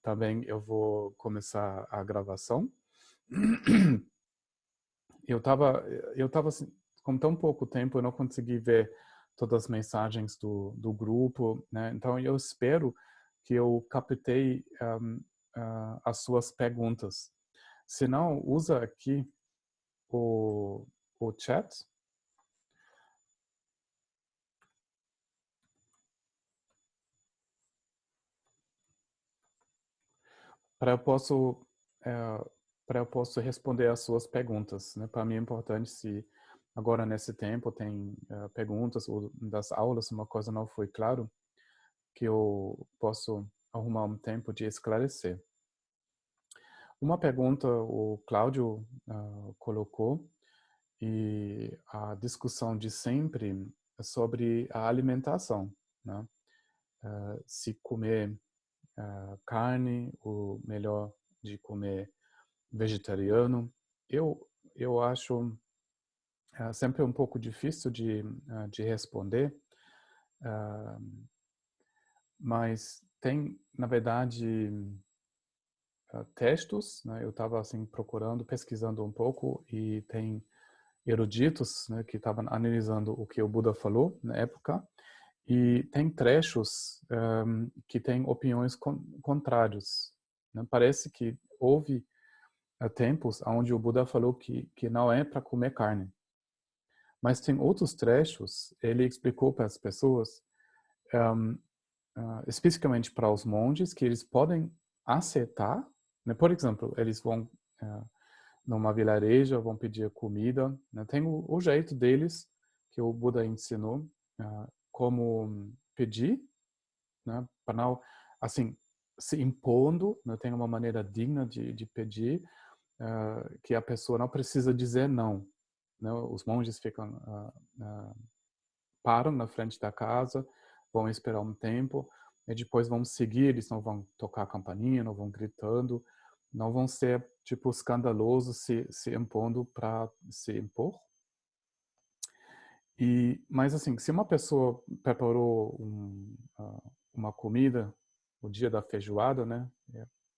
também eu vou começar a gravação. Eu estava assim, com tão pouco tempo, eu não consegui ver todas as mensagens do grupo, né? Então eu espero que eu captei as suas perguntas. Se não, usa aqui o chat para eu posso para eu posso responder as suas perguntas, né? Para mim é importante se agora nesse tempo tem perguntas ou das aulas uma coisa não foi claro, que eu posso arrumar um tempo de esclarecer. Uma pergunta o Cláudio colocou, e a discussão de sempre é sobre a alimentação, né? Se comer carne, ou melhor, de comer vegetariano. Eu acho sempre um pouco difícil de responder, mas tem, na verdade, textos, né? Eu estava assim procurando, pesquisando um pouco, e tem eruditos, né, que estavam analisando o que o Buda falou na época, e tem trechos que têm opiniões contrárias, né? Parece que houve tempos onde o Buda falou que não é para comer carne, mas tem outros trechos, ele explicou para as pessoas, especificamente para os monges, que eles podem aceitar, né? Por exemplo, eles vão numa vilareja, vão pedir comida, né? Tem o jeito deles, que o Buda ensinou, como pedir, né? Para não, assim, se impondo, né? Tem uma maneira digna de pedir, que a pessoa não precisa dizer não, né? Os monges ficam, param na frente da casa, vão esperar um tempo, e depois vão seguir, eles não vão tocar a campainha, não vão gritando, não vão ser, tipo, escandalosos se impondo para se impor. Mas, assim, se uma pessoa preparou uma comida, o dia da feijoada, né?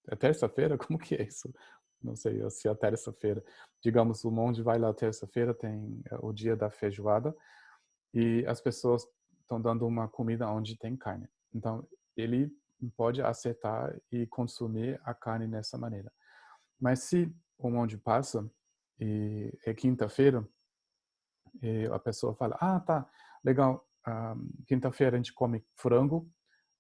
É terça-feira? Como que é isso? Não sei se é terça-feira. Digamos, o monge vai lá terça-feira, tem o dia da feijoada, e as pessoas estão dando uma comida onde tem carne. Então, ele pode aceitar e consumir a carne dessa maneira. Mas se o monge passa e é quinta-feira, e a pessoa fala, tá, legal, quinta-feira a gente come frango,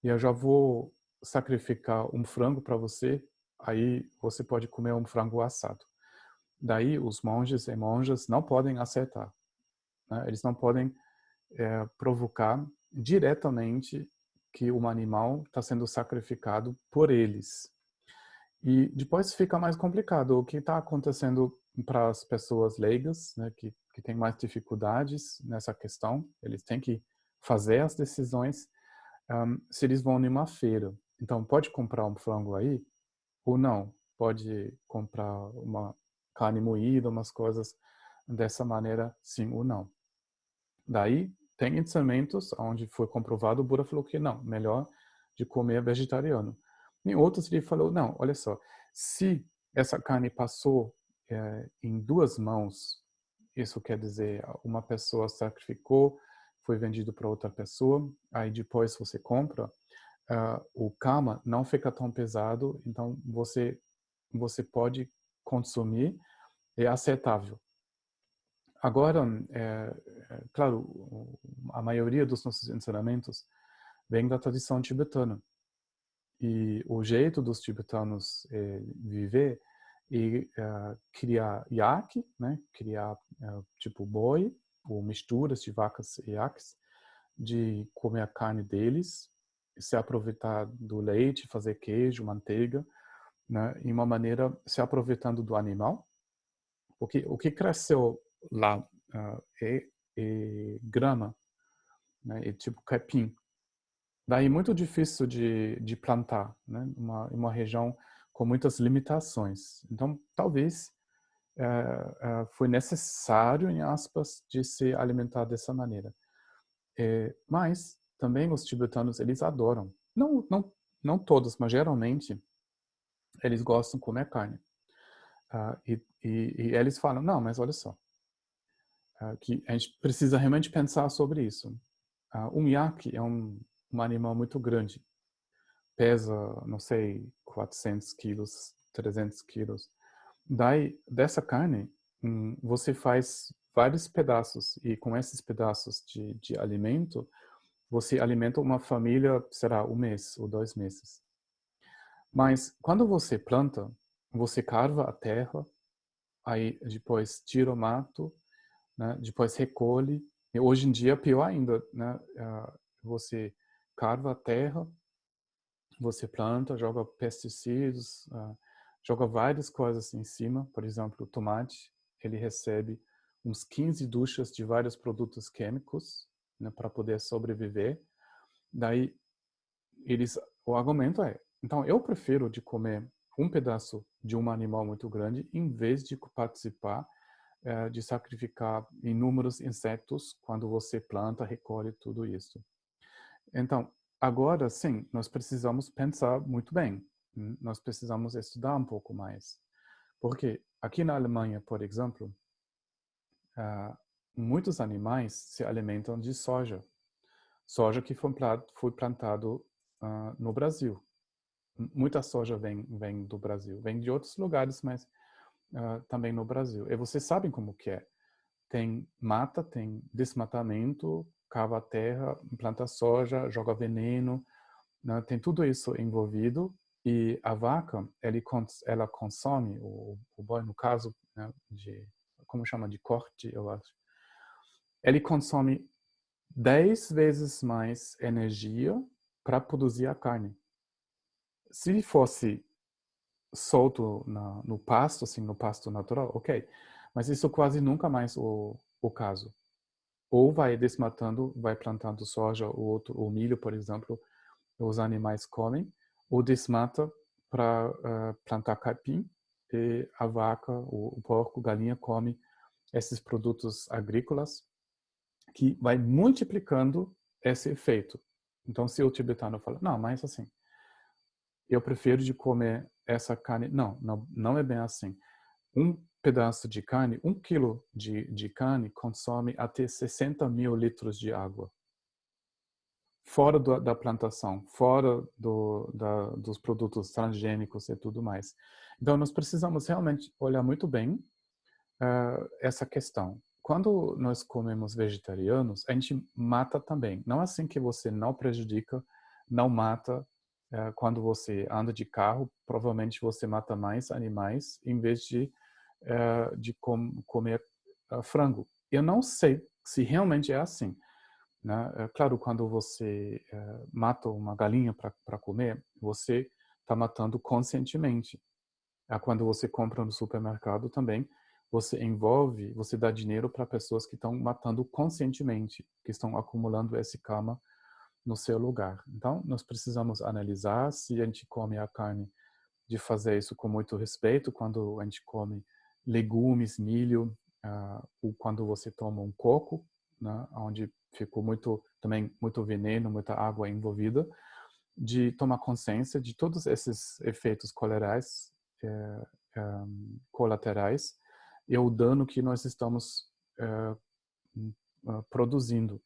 e eu já vou sacrificar um frango para você, aí você pode comer um frango assado. Daí os monges e monjas não podem aceitar, né? Eles não podem provocar diretamente que um animal está sendo sacrificado por eles. E depois fica mais complicado. O que está acontecendo para as pessoas leigas, né, que têm mais dificuldades nessa questão, eles têm que fazer as decisões, se eles vão em uma feira. Então, pode comprar um frango aí ou não. Pode comprar uma carne moída, umas coisas dessa maneira, sim ou não. Daí, tem ensinamentos onde foi comprovado, o Buda falou que não, melhor de comer vegetariano. Em outros ele falou, não, olha só, se essa carne passou em duas mãos, isso quer dizer, uma pessoa sacrificou, foi vendido para outra pessoa, aí depois você compra, o karma não fica tão pesado, então você pode consumir, é aceitável. Agora, claro, a maioria dos nossos ensinamentos vem da tradição tibetana. E o jeito dos tibetanos viver e criar iaque, né? Criar tipo boi, ou misturas de vacas e iaques, de comer a carne deles, se aproveitar do leite, fazer queijo, manteiga, né? Em uma maneira se aproveitando do animal. Porque o que cresceu lá é grama, né? É tipo capim. Daí muito difícil de plantar, né? Uma região com muitas limitações. Então, talvez foi necessário, em aspas, de se alimentar dessa maneira. Mas também os tibetanos, eles adoram. Não todos, mas geralmente eles gostam de comer carne. E eles falam, não, mas olha só, que a gente precisa realmente pensar sobre isso. Um iaque é um animal muito grande, pesa, não sei, 400 quilos, 300 quilos. Daí, dessa carne, você faz vários pedaços, e com esses pedaços de alimento, você alimenta uma família, será, 1 mês ou 2 meses. Mas quando você planta, você carva a terra, aí depois tira o mato, né? Depois recolhe. E hoje em dia, pior ainda, né? Você carva a terra, você planta, joga pesticidas, joga várias coisas em cima. Por exemplo, o tomate, ele recebe uns 15 duchas de vários produtos químicos, né, para poder sobreviver. Daí, o argumento é, então eu prefiro de comer um pedaço de um animal muito grande em vez de participar de sacrificar inúmeros insetos quando você planta, recolhe tudo isso. Então, agora sim, nós precisamos pensar muito bem. Nós precisamos estudar um pouco mais. Porque aqui na Alemanha, por exemplo, muitos animais se alimentam de soja. Soja que foi plantado no Brasil. Muita soja vem do Brasil. Vem de outros lugares, mas também no Brasil. E vocês sabem como que é. Tem mata, tem desmatamento, cava a terra, planta soja, joga veneno, né? Tem tudo isso envolvido. E a vaca, ela consome, o boi no caso, né, como chama, de corte, eu acho. Ele consome 10 vezes mais energia para produzir a carne. Se fosse solto no pasto, assim, no pasto natural, ok. Mas isso quase nunca mais o caso. Ou vai desmatando, vai plantando soja ou milho, por exemplo, os animais comem, ou desmata para plantar capim, e a vaca, o porco, galinha come esses produtos agrícolas, que vai multiplicando esse efeito. Então, se o tibetano fala, não, mas assim, eu prefiro de comer essa carne. Não, não, não é bem assim. Um pedaço de carne, 1 quilo de carne consome até 60 mil litros de água. Fora da plantação, fora dos produtos transgênicos e tudo mais. Então, nós precisamos realmente olhar muito bem essa questão. Quando nós comemos vegetarianos, a gente mata também. Não é assim que você não prejudica, não mata. Quando você anda de carro, provavelmente você mata mais animais em vez de comer frango. Eu não sei se realmente é assim, né? Claro, quando você mata uma galinha para comer, você está matando conscientemente. Quando você compra no supermercado também, você dá dinheiro para pessoas que estão matando conscientemente, que estão acumulando esse karma no seu lugar. Então, nós precisamos analisar se a gente come a carne, de fazer isso com muito respeito, quando a gente come legumes, milho, ou quando você toma um coco, né, onde ficou também muito veneno, muita água envolvida, de tomar consciência de todos esses efeitos colaterais e o dano que nós estamos produzindo.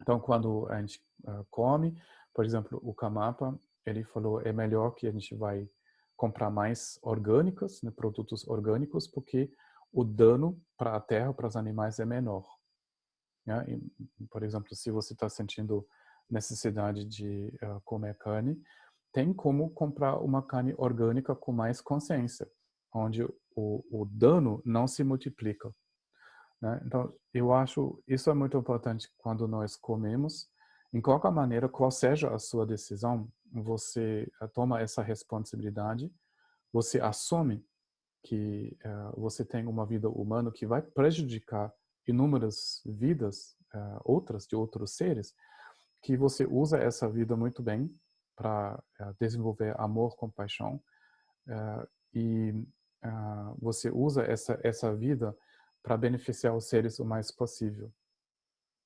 Então, quando a gente come, por exemplo, o Kamapa, ele falou, é melhor que a gente vai comprar mais orgânicos, né, produtos orgânicos, porque o dano para a terra, para os animais é menor. Né? E, por exemplo, se você está sentindo necessidade de comer carne, tem como comprar uma carne orgânica com mais consciência, onde o dano não se multiplica. Né? Então, eu acho isso é muito importante quando nós comemos. Em qualquer maneira, qual seja a sua decisão, você toma essa responsabilidade, você assume que você tem uma vida humana que vai prejudicar inúmeras vidas outras de outros seres, que você usa essa vida muito bem para desenvolver amor, compaixão, e você usa essa vida para beneficiar os seres o mais possível.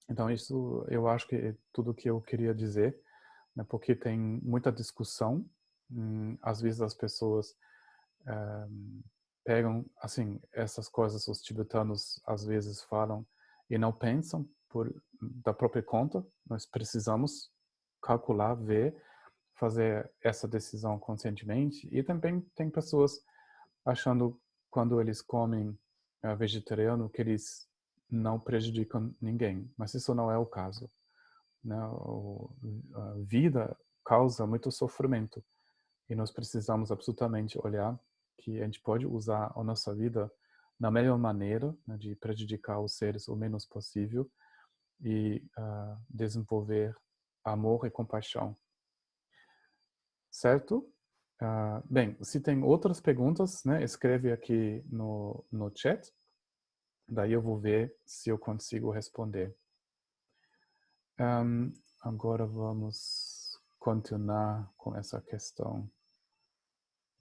Então, isso eu acho que é tudo que eu queria dizer, né, porque tem muita discussão às vezes as pessoas pegam, assim, essas coisas, os tibetanos às vezes falam e não pensam da própria conta. Nós precisamos calcular, ver, fazer essa decisão conscientemente. E também tem pessoas achando, quando eles comem vegetariano, que eles não prejudicam ninguém. Mas isso não é o caso, né? A vida causa muito sofrimento. E nós precisamos absolutamente olhar que a gente pode usar a nossa vida na melhor maneira, né, de prejudicar os seres o menos possível e desenvolver amor e compaixão. Certo? Bem, se tem outras perguntas, né, escreve aqui no chat. Daí eu vou ver se eu consigo responder. Agora vamos continuar com essa questão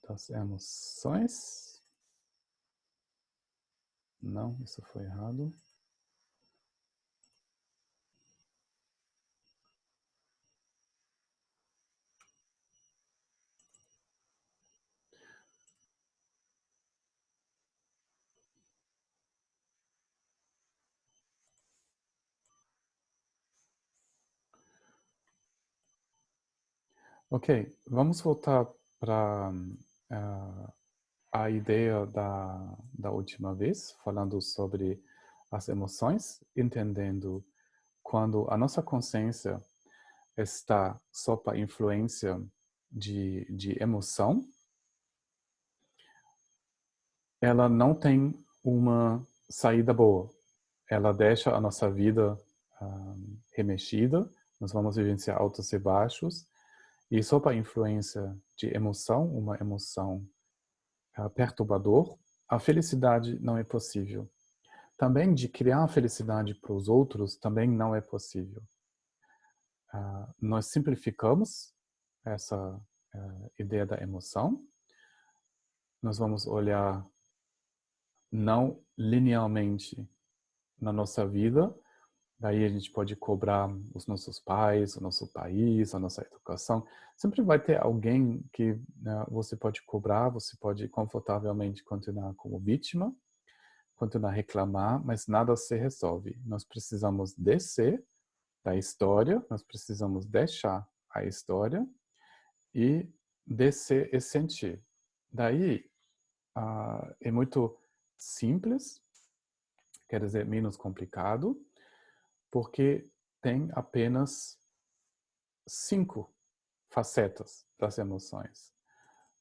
das emoções. Não, isso foi errado. Ok, vamos voltar para a ideia da última vez, falando sobre as emoções, entendendo quando a nossa consciência está sob a influência de emoção, ela não tem uma saída boa. Ela deixa a nossa vida remexida, nós vamos vivenciar altos e baixos, e sob a influência de emoção, uma emoção perturbador, a felicidade não é possível. Também de criar felicidade para os outros também não é possível. Nós simplificamos essa ideia da emoção. Nós vamos olhar não linearmente na nossa vida. Daí a gente pode cobrar os nossos pais, o nosso país, a nossa educação. Sempre vai ter alguém que, né, você pode cobrar, você pode confortavelmente continuar como vítima, continuar a reclamar, mas nada se resolve. Nós precisamos descer da história, nós precisamos deixar a história e descer e sentir. Daí é muito simples, quer dizer, menos complicado, porque tem apenas 5 facetas das emoções.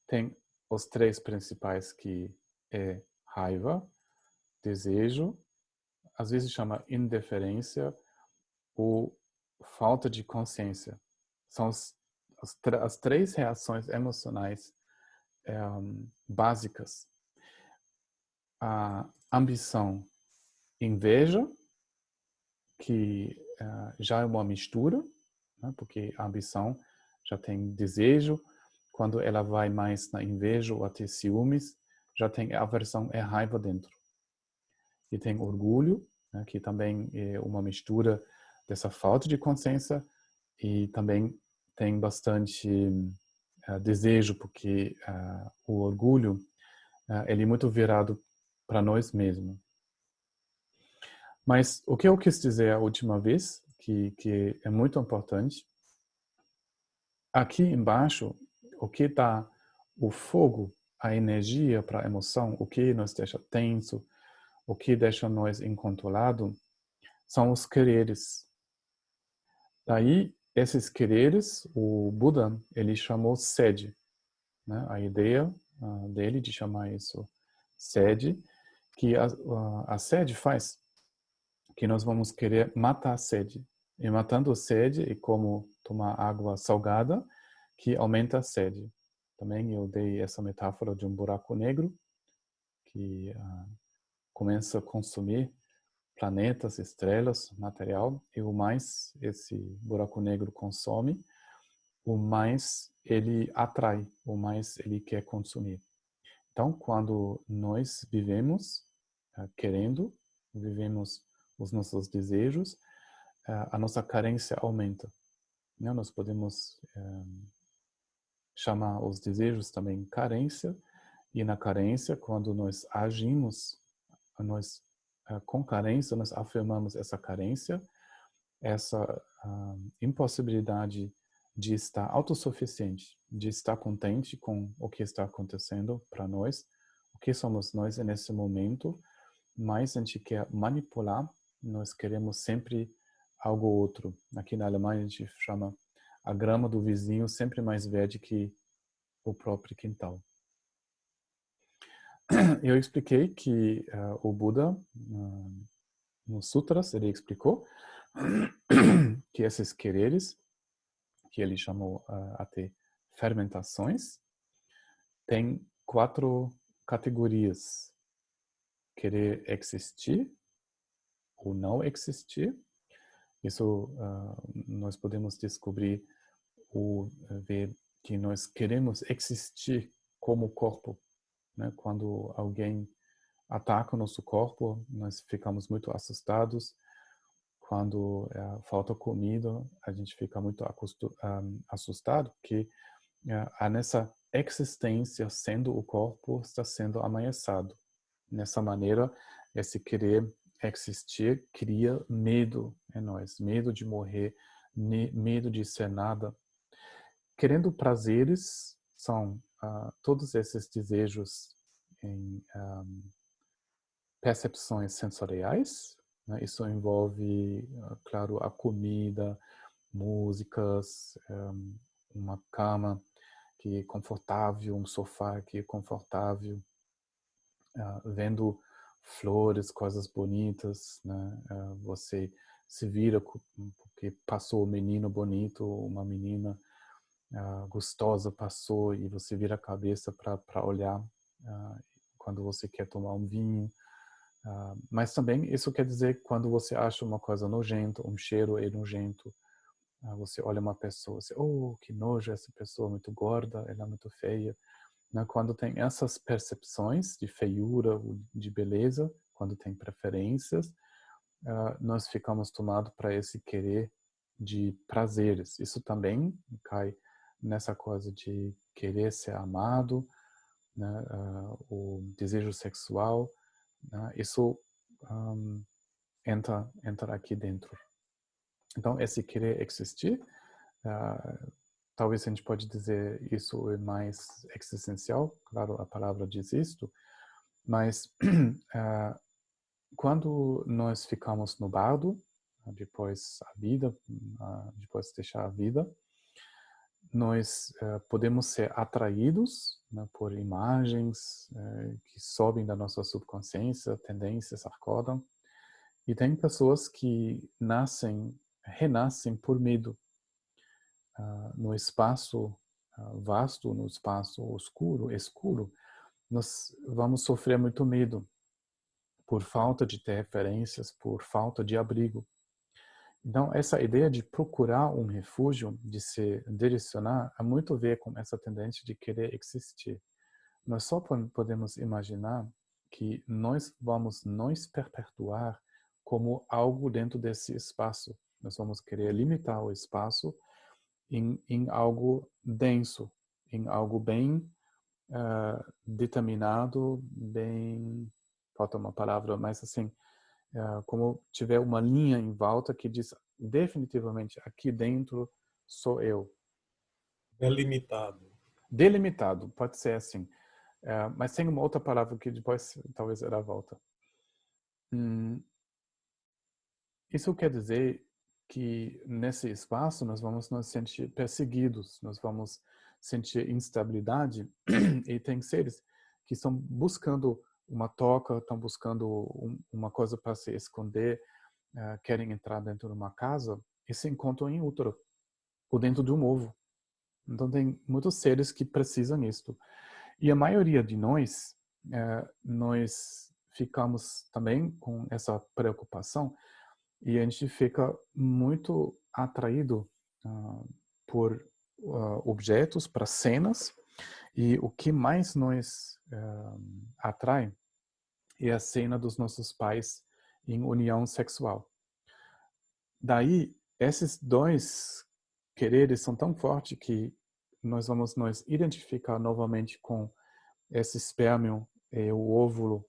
Tem os 3 principais, que é raiva, desejo, às vezes chama indiferença ou falta de consciência. São as 3 reações emocionais básicas. A ambição, inveja, que já é uma mistura, né, porque a ambição já tem desejo. Quando ela vai mais na inveja ou até ciúmes, já tem aversão e raiva dentro. E tem orgulho, né, que também é uma mistura dessa falta de consciência, e também tem bastante desejo, porque o orgulho ele é muito virado para nós mesmos. Mas o que eu quis dizer a última vez, que é muito importante, aqui embaixo, o que dá o fogo, a energia para a emoção, o que nos deixa tenso, o que deixa nós incontrolado, são os quereres. Daí, esses quereres, o Buda, ele chamou sede, né? A ideia dele de chamar isso sede, que a sede faz que nós vamos querer matar a sede. E matando a sede é como tomar água salgada, que aumenta a sede. Também eu dei essa metáfora de um buraco negro, que começa a consumir planetas, estrelas, material, e o mais esse buraco negro consome, o mais ele atrai, o mais ele quer consumir. Então, quando nós vivemos querendo, vivemos os nossos desejos, a nossa carência aumenta. Nós podemos chama os desejos também carência, e na carência, quando nós agimos, com carência, nós afirmamos essa carência, essa impossibilidade de estar autossuficiente, de estar contente com o que está acontecendo para nós, o que somos nós nesse momento, mas a gente quer manipular, nós queremos sempre algo outro. Aqui na Alemanha a gente chama a grama do vizinho sempre mais verde que o próprio quintal. Eu expliquei que o Buda, nos sutras, ele explicou que esses quereres, que ele chamou até fermentações, tem 4 categorias: querer existir ou não existir. Isso nós podemos descobrir ou ver que nós queremos existir como corpo, né? Quando alguém ataca o nosso corpo, nós ficamos muito assustados. Quando falta comida, a gente fica muito assustado, porque nessa existência, sendo o corpo, está sendo ameaçado. Nessa maneira, esse querer existir cria medo em nós, medo de morrer, medo de ser nada. Querendo prazeres são todos esses desejos em percepções sensoriais, né? Isso envolve, claro, a comida, músicas, uma cama que é confortável, um sofá que é confortável, vendo flores, coisas bonitas, né? Você se vira porque passou um menino bonito, uma menina gostosa passou e você vira a cabeça para olhar quando você quer tomar um vinho. Mas também isso quer dizer quando você acha uma coisa nojenta, um cheiro é nojento, você olha uma pessoa, você, oh, que nojo, essa pessoa é muito gorda, ela é muito feia. Quando tem essas percepções de feiura, de beleza, quando tem preferências, nós ficamos tomados para esse querer de prazeres. Isso também cai nessa coisa de querer ser amado, né? O desejo sexual, né? Isso entra aqui dentro. Então, esse querer existir, talvez a gente pode dizer isso é mais existencial, claro, a palavra diz isto, mas quando nós ficamos no bardo, depois depois de deixar a vida, nós podemos ser atraídos, né, por imagens que sobem da nossa subconsciência, tendências acordam, e tem pessoas que renascem por medo. No espaço vasto, no espaço escuro, nós vamos sofrer muito medo por falta de ter referências, por falta de abrigo. Então, essa ideia de procurar um refúgio, de se direcionar, é muito a ver com essa tendência de querer existir. Nós só podemos imaginar que nós vamos nos perpetuar como algo dentro desse espaço. Nós vamos querer limitar o espaço em algo denso, em algo bem determinado, bem, falta uma palavra, mas assim, como tiver uma linha em volta que diz definitivamente aqui dentro sou eu. Delimitado. Delimitado, pode ser assim. Mas tem uma outra palavra que depois talvez era a volta. Isso quer dizer que nesse espaço nós vamos nos sentir perseguidos, nós vamos sentir instabilidade e tem seres que estão buscando uma toca, estão buscando uma coisa para se esconder, querem entrar dentro de uma casa e se encontram em útero ou dentro de um ovo. Então tem muitos seres que precisam disso. E a maioria de nós ficamos também com essa preocupação e a gente fica muito atraído por objetos, para cenas, e o que mais nos atrai é a cena dos nossos pais em união sexual. Daí, esses dois quereres são tão fortes que nós vamos nos identificar novamente com esse espermio e o óvulo,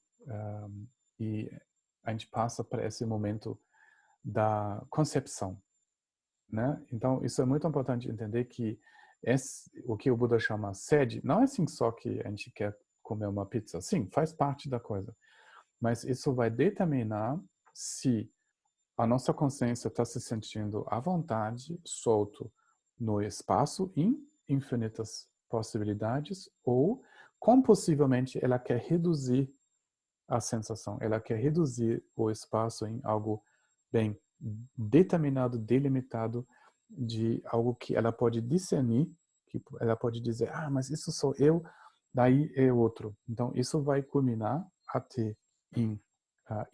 e a gente passa para esse momento da concepção, né? Então, isso é muito importante entender que o que o Buda chama sede, não é assim só que a gente quer comer uma pizza. Sim, faz parte da coisa. Mas isso vai determinar se a nossa consciência está se sentindo à vontade, solto no espaço, em infinitas possibilidades, ou compulsivamente ela quer reduzir a sensação, ela quer reduzir o espaço em algo bem determinado, delimitado, de algo que ela pode discernir, que ela pode dizer, mas isso sou eu, daí é outro. Então, isso vai culminar até em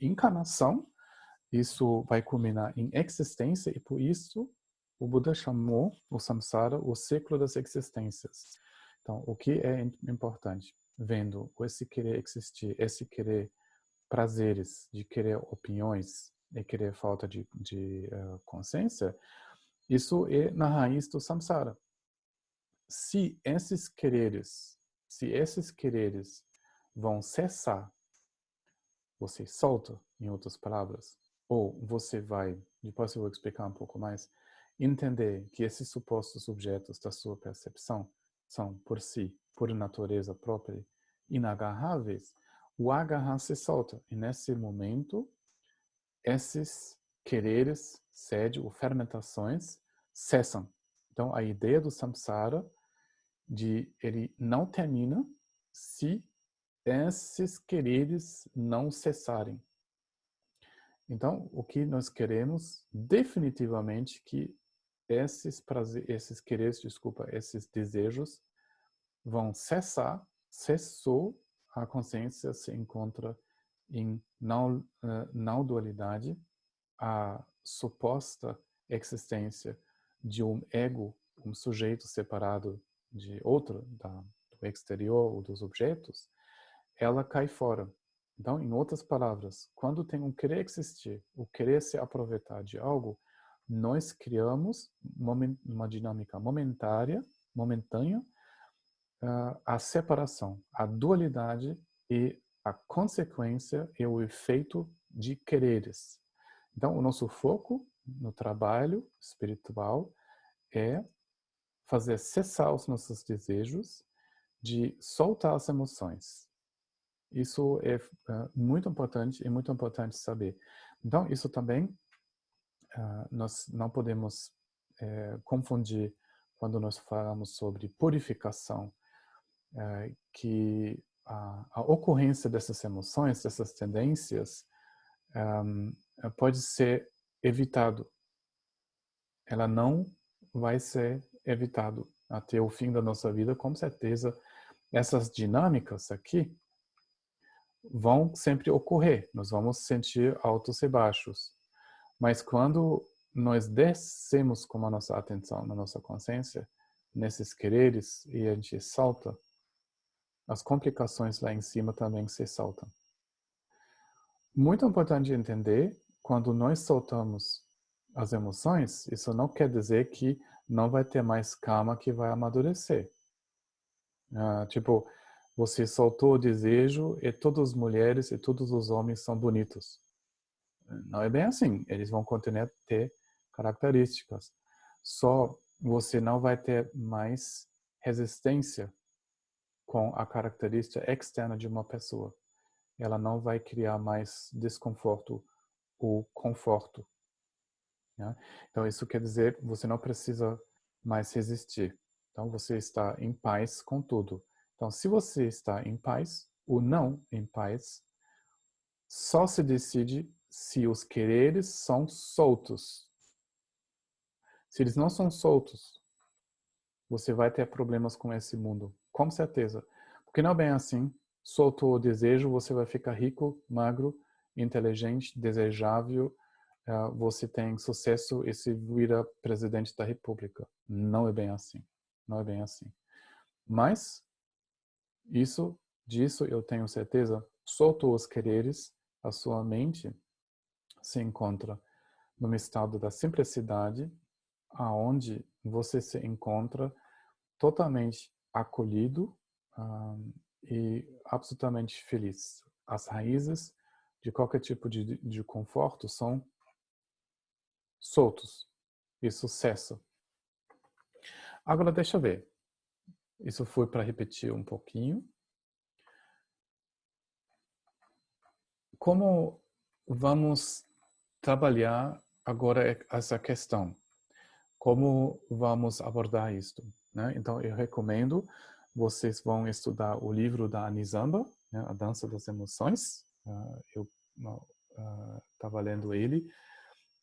encarnação, isso vai culminar em existência, e por isso o Buda chamou o samsara o ciclo das existências. Então, o que é importante? Vendo esse querer existir, esse querer prazeres, de querer opiniões e querer falta de consciência, isso é na raiz do samsara. Se esses quereres vão cessar, você solta, em outras palavras, ou você vai, depois eu vou explicar um pouco mais, entender que esses supostos objetos da sua percepção são, por si, por natureza própria, inagarráveis, o agarrar se solta. E nesse momento, esses quereres, sede ou fermentações cessam. Então, a ideia do samsara, ele não termina se esses quereres não cessarem. Então, o que nós queremos definitivamente que esses quereres, esses desejos vão cessar. Cessou, a consciência se encontra em não dualidade, a suposta existência de um ego, um sujeito separado de outro, do exterior ou dos objetos, ela cai fora. Então, em outras palavras, quando tem um querer existir, o querer se aproveitar de algo, nós criamos uma dinâmica momentânea, a separação, a dualidade e a consequência e o efeito de quereres. Então, o nosso foco no trabalho espiritual é fazer cessar os nossos desejos, de soltar as emoções. Isso é muito importante e muito importante saber. Então, isso também nós não podemos confundir quando nós falamos sobre purificação, que a ocorrência dessas emoções, dessas tendências, pode ser evitado. Ela não vai ser evitado até o fim da nossa vida, com certeza. Essas dinâmicas aqui vão sempre ocorrer. Nós vamos sentir altos e baixos. Mas quando nós descemos com a nossa atenção, na nossa consciência, nesses quereres, e a gente salta, as complicações lá em cima também se saltam. Muito importante entender, quando nós soltamos as emoções, isso não quer dizer que não vai ter mais karma que vai amadurecer. Tipo, você soltou o desejo e todas as mulheres e todos os homens são bonitos. Não é bem assim. Eles vão continuar a ter características. Só você não vai ter mais resistência com a característica externa de uma pessoa. Ela não vai criar mais desconforto ou conforto. Né? Então, isso quer dizer que você não precisa mais resistir. Então, você está em paz com tudo. Então, se você está em paz ou não em paz, só se decide se os quereres são soltos. Se eles não são soltos, você vai ter problemas com esse mundo, com certeza. Porque não é bem assim. Soltou o desejo, você vai ficar rico, magro, inteligente, desejável, você tem sucesso e se vira presidente da República. Não é bem assim. Não é bem assim. Mas, disso eu tenho certeza, soltou os quereres, a sua mente se encontra num estado da simplicidade, aonde você se encontra totalmente acolhido e absolutamente feliz. As raízes de qualquer tipo de conforto são soltos. Isso cessa. Agora deixa eu ver. Isso foi para repetir um pouquinho. Como vamos trabalhar agora essa questão? Como vamos abordar isto? Né? Então, eu recomendo vocês vão estudar o livro da Anizamba, né? A Dança das Emoções. Eu estava lendo ele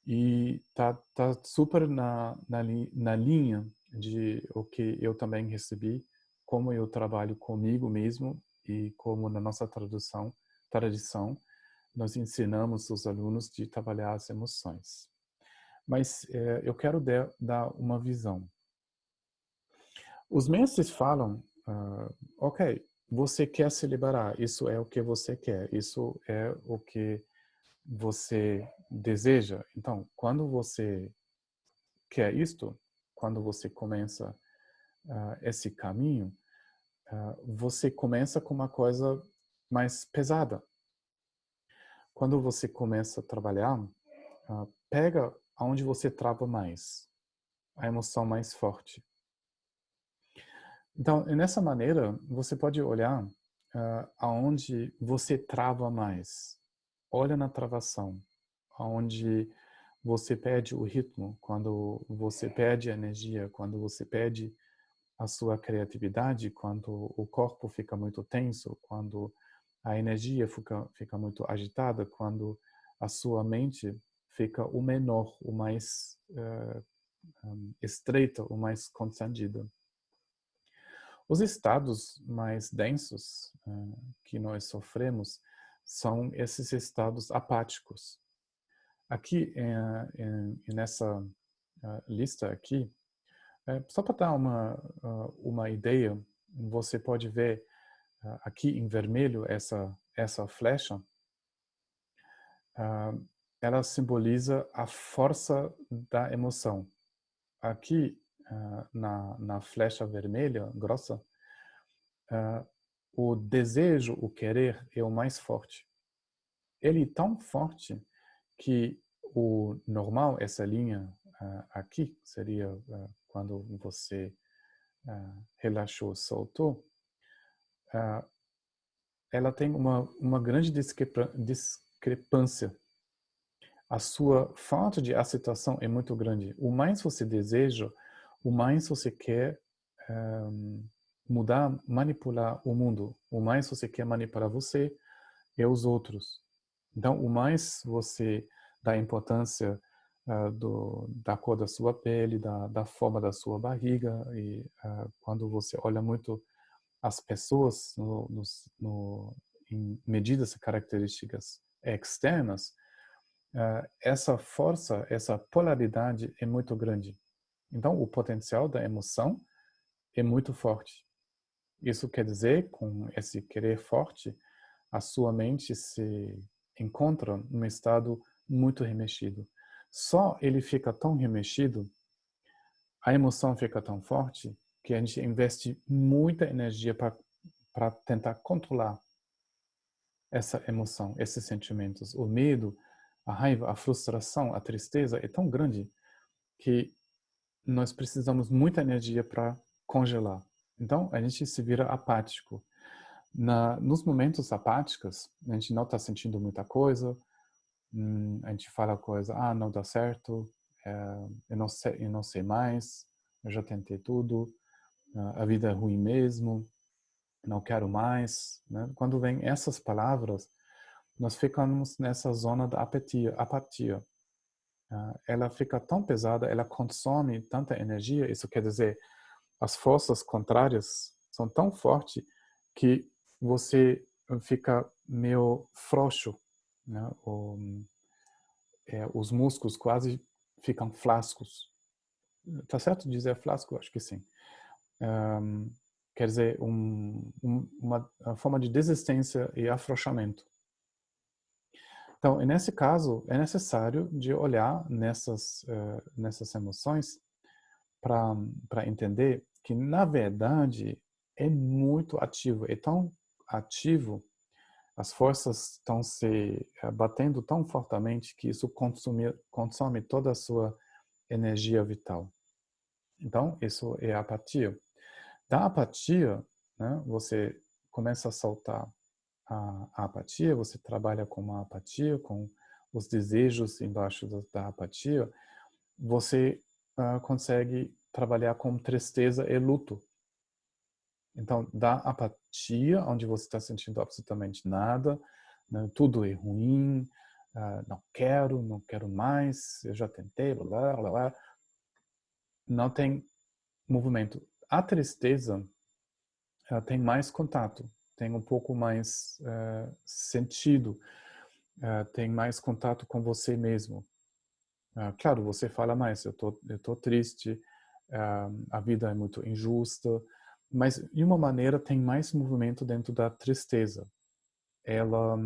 e tá super na linha de o que eu também recebi, como eu trabalho comigo mesmo e como na nossa tradição, nós ensinamos os alunos de trabalhar as emoções. Mas eu quero dar uma visão. Os mestres falam, ok, você quer se liberar, isso é o que você quer, isso é o que você deseja. Então, quando você quer isto, quando você começa esse caminho, você começa com uma coisa mais pesada. Quando você começa a trabalhar, pega aonde você trava mais, a emoção mais forte. Então, nessa maneira, você pode olhar aonde você trava mais. Olha na travação, aonde você perde o ritmo, quando você perde a energia, quando você perde a sua criatividade, quando o corpo fica muito tenso, quando a energia fica muito agitada, quando a sua mente fica o menor, o mais estreita, o mais constrangido. Os estados mais densos que nós sofremos são esses estados apáticos. Aqui, nessa lista aqui, só para dar uma ideia, você pode ver aqui em vermelho essa flecha, ela simboliza a força da emoção. Aqui, na flecha vermelha, grossa, o desejo, o querer é o mais forte. Ele é tão forte que o normal, essa linha aqui, seria quando você relaxou, soltou, ela tem uma grande discrepância. A sua falta de aceitação é muito grande. O mais você deseja, o mais você quer mudar, manipular o mundo. O mais você quer manipular você e os outros. Então, o mais você dá importância da cor da sua pele, da forma da sua barriga, e quando você olha muito as pessoas em medidas e características externas, essa força, essa polaridade é muito grande. Então, o potencial da emoção é muito forte. Isso quer dizer, com esse querer forte, a sua mente se encontra num estado muito remexido. Só ele fica tão remexido, a emoção fica tão forte, que a gente investe muita energia para tentar controlar essa emoção, esses sentimentos. O medo, a raiva, a frustração, a tristeza é tão grande que nós precisamos muita energia para congelar. Então, a gente se vira apático. Nos momentos apáticos, a gente não está sentindo muita coisa, a gente fala coisa, não dá certo, eu não sei mais, eu já tentei tudo, a vida é ruim mesmo, não quero mais. Né? Quando vem essas palavras, nós ficamos nessa zona da apatia. Ela fica tão pesada, ela consome tanta energia, isso quer dizer, as forças contrárias são tão fortes que você fica meio frouxo, né? Os músculos quase ficam flascos. Tá certo dizer flasco? Acho que sim. Quer dizer, uma forma de desistência e afrouxamento. Então, nesse caso, é necessário de olhar nessas emoções para entender que na verdade é muito ativo, é tão ativo, as forças estão se batendo tão fortemente que isso consome toda a sua energia vital. Então, isso é a apatia. Da apatia, né, você começa a soltar a apatia, você trabalha com a apatia, com os desejos embaixo da apatia, você consegue trabalhar com tristeza e luto. Então, da apatia, onde você está sentindo absolutamente nada, né, tudo é ruim, não quero mais, eu já tentei, blá, blá, blá, não tem movimento. A tristeza, ela tem mais contato, tem um pouco mais sentido, tem mais contato com você mesmo. Claro, você fala mais, eu tô triste, a vida é muito injusta, mas de uma maneira tem mais movimento dentro da tristeza. Ela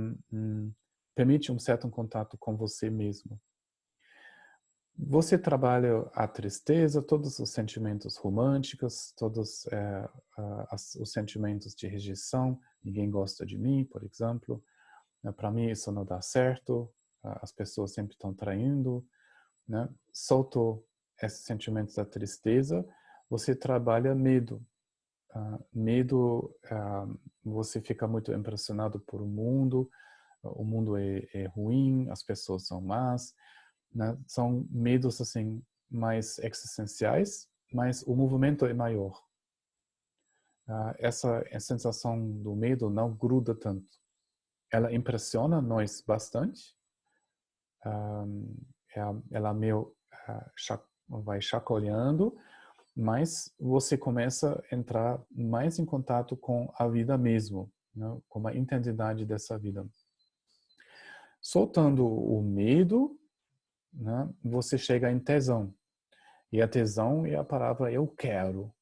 permite um certo contato com você mesmo. Você trabalha a tristeza, todos os sentimentos românticos, todos os sentimentos de rejeição. Ninguém gosta de mim, por exemplo. Para mim isso não dá certo. As pessoas sempre estão traindo, né? Solto esses sentimentos da tristeza. Você trabalha medo. Medo, você fica muito impressionado por o mundo. O mundo é ruim, as pessoas são más, né? São medos assim mais existenciais, mas o movimento é maior. Essa sensação do medo não gruda tanto. Ela impressiona nós bastante. Ela meio vai chacoalhando, mas você começa a entrar mais em contato com a vida mesmo, né? Com a intensidade dessa vida. Soltando o medo, né, você chega em tesão. E a tesão é a palavra eu quero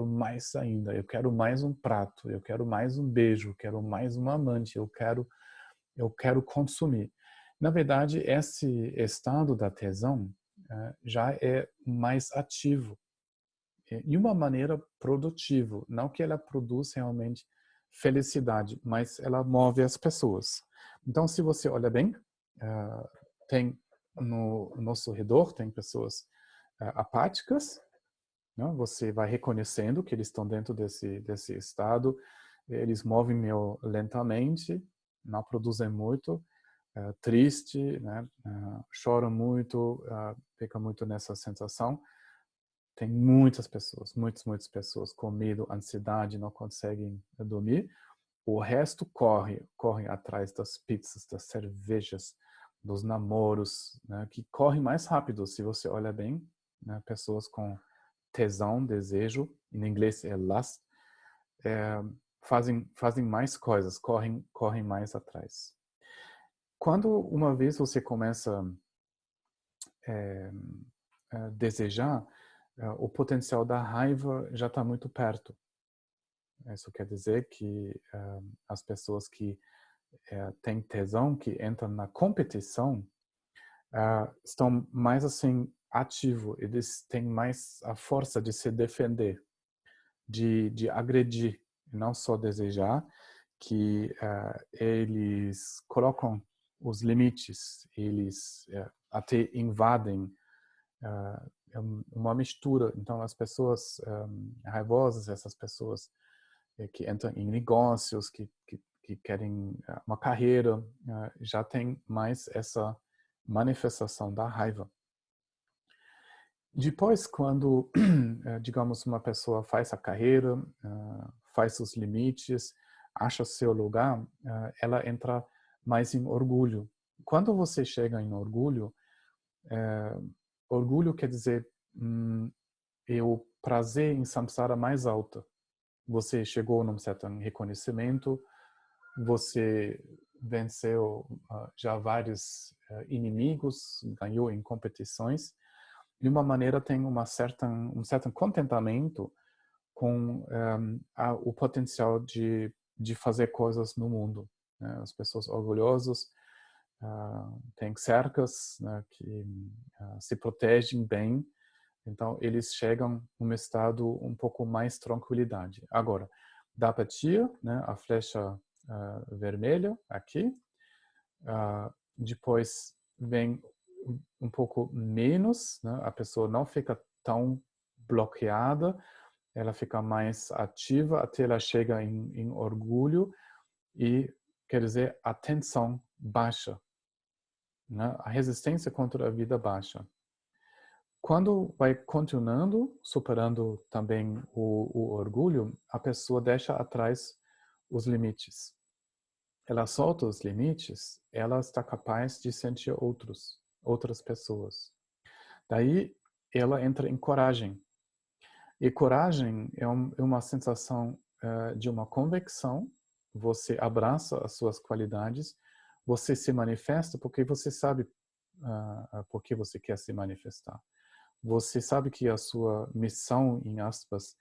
mais ainda, eu quero mais um prato, eu quero mais um beijo, eu quero mais um amante, eu quero consumir. Na verdade, esse estado da tesão já é mais ativo, de uma maneira produtiva, não que ela produz realmente felicidade, mas ela move as pessoas. Então, se você olha bem, tem no nosso redor, tem pessoas apáticas, né? Você vai reconhecendo que eles estão dentro desse estado, eles movem meio lentamente, não produzem muito, triste, né? Choram muito, fica muito nessa sensação. Tem muitas pessoas, muitas pessoas com medo, ansiedade, não conseguem dormir. O resto corre atrás das pizzas, das cervejas, dos namoros, né, que correm mais rápido, se você olha bem, né, pessoas com tesão, desejo, em inglês é lust, fazem mais coisas, correm mais atrás. Quando uma vez você começa a desejar, o potencial da raiva já está muito perto. Isso quer dizer que as pessoas que têm tesão, que entram na competição, estão mais assim ativo, eles têm mais a força de se defender, de agredir, não só desejar, que eles colocam os limites, eles até invadem, é uma mistura. Então as pessoas raivosas, essas pessoas que entram em negócios, que querem uma carreira, já tem mais essa manifestação da raiva. Depois, quando, digamos, uma pessoa faz a carreira, faz os limites, acha seu lugar, ela entra mais em orgulho. Quando você chega em orgulho, orgulho quer dizer é o prazer em samsara mais alta. Você chegou num certo reconhecimento, você venceu já vários inimigos, ganhou em competições, de uma maneira tem um certo contentamento com o potencial de fazer coisas no mundo, né? As pessoas orgulhosas têm cercas, né, que se protegem bem, Então, eles chegam num estado um pouco mais tranquilidade. Agora, da apatia, né, a flecha vermelha aqui, depois vem um pouco menos, né, a pessoa não fica tão bloqueada, ela fica mais ativa até ela chega em orgulho e, quer dizer, a tensão baixa, né, a resistência contra a vida baixa. Quando vai continuando, superando também o orgulho, a pessoa deixa atrás os limites. Ela solta os limites, ela está capaz de sentir outras pessoas. Daí, ela entra em coragem. E coragem é uma sensação de uma convicção. Você abraça as suas qualidades, você se manifesta porque você sabe por que você quer se manifestar. Você sabe que a sua missão, em aspas,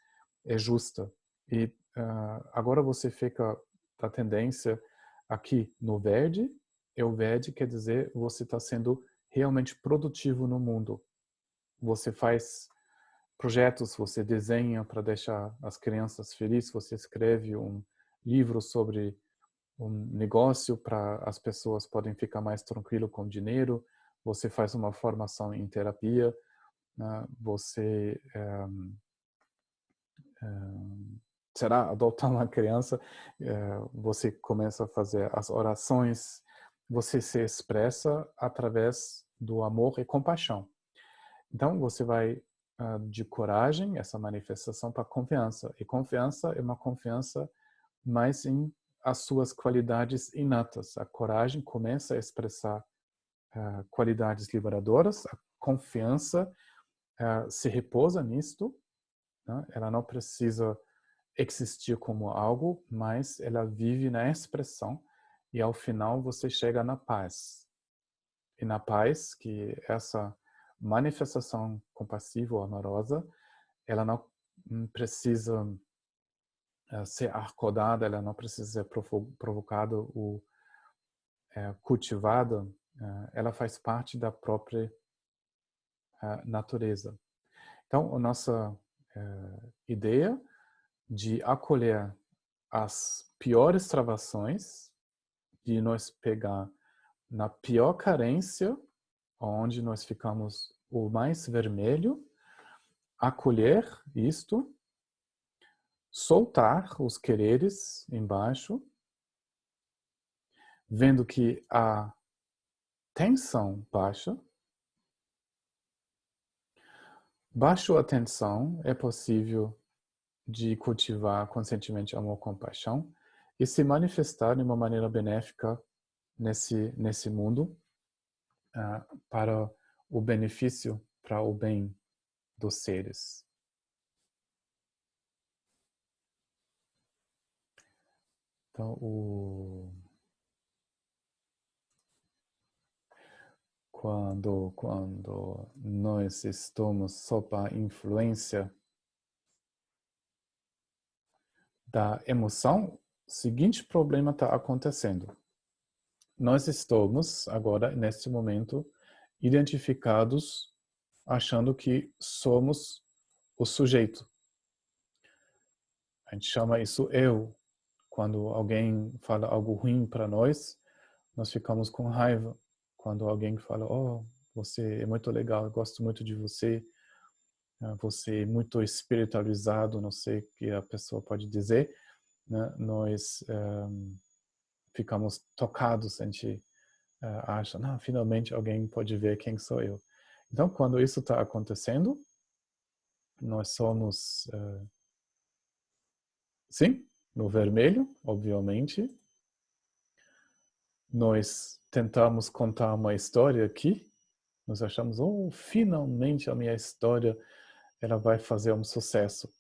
é justa. E agora você fica da tendência aqui no verde. E o verde quer dizer você está sendo realmente produtivo no mundo. Você faz projetos, você desenha para deixar as crianças felizes, você escreve um livro sobre um negócio para as pessoas poderem ficar mais tranquilo com o dinheiro, você faz uma formação em terapia, você será adotar uma criança, você começa a fazer as orações, você se expressa através do amor e compaixão. Então, você vai de coragem, essa manifestação, para confiança. E confiança é uma confiança mais em as suas qualidades inatas. A coragem começa a expressar qualidades liberadoras, a confiança se repousa nisto, né? Ela não precisa existir como algo, mas ela vive na expressão e ao final você chega na paz. E na paz, que essa manifestação compassiva ou amorosa, ela não precisa ser acordada, ela não precisa ser provocada ou cultivada, ela faz parte da própria natureza. Então, a nossa ideia de acolher as piores travações, de nós pegar na pior carência, onde nós ficamos o mais vermelho, acolher isto, soltar os quereres embaixo, vendo que a tensão baixa. Baixo a tensão, é possível de cultivar conscientemente amor e compaixão e se manifestar de uma maneira benéfica nesse mundo para o benefício, para o bem dos seres. Então, quando nós estamos sob a influência da emoção, o seguinte problema está acontecendo. Nós estamos agora, neste momento, identificados achando que somos o sujeito. A gente chama isso eu. Quando alguém fala algo ruim para nós ficamos com raiva. Quando alguém fala, oh, você é muito legal, eu gosto muito de você, você é muito espiritualizado, não sei o que a pessoa pode dizer, né? Nós ficamos tocados, a gente acha, não, finalmente alguém pode ver quem sou eu. Então, quando isso está acontecendo, nós somos, sim, no vermelho, obviamente. Nós tentamos contar uma história aqui, nós achamos, oh, finalmente a minha história ela vai fazer um sucesso.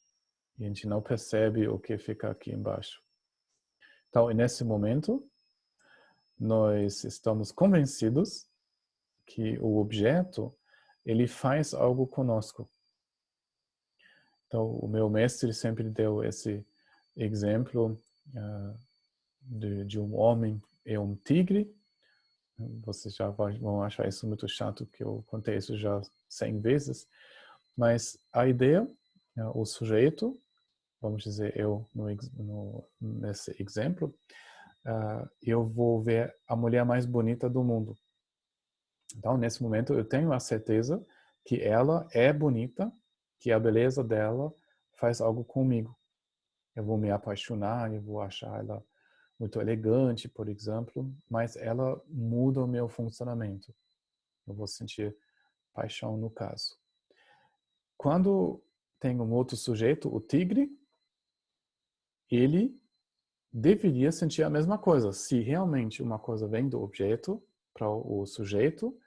E a gente não percebe o que fica aqui embaixo. Então, nesse momento, nós estamos convencidos que o objeto ele faz algo conosco. Então, o meu mestre sempre deu esse exemplo de um homem e um tigre. Vocês já vão achar isso muito chato, que eu contei isso já 100 vezes. Mas a ideia, o sujeito, vamos dizer eu nesse exemplo, eu vou ver a mulher mais bonita do mundo. Então, nesse momento, eu tenho a certeza que ela é bonita, que a beleza dela faz algo comigo. Eu vou me apaixonar, eu vou achar ela muito elegante, por exemplo, mas ela muda o meu funcionamento. Eu vou sentir paixão no caso. Quando tem um outro sujeito, o tigre, ele deveria sentir a mesma coisa. Se realmente uma coisa vem do objeto para o sujeito,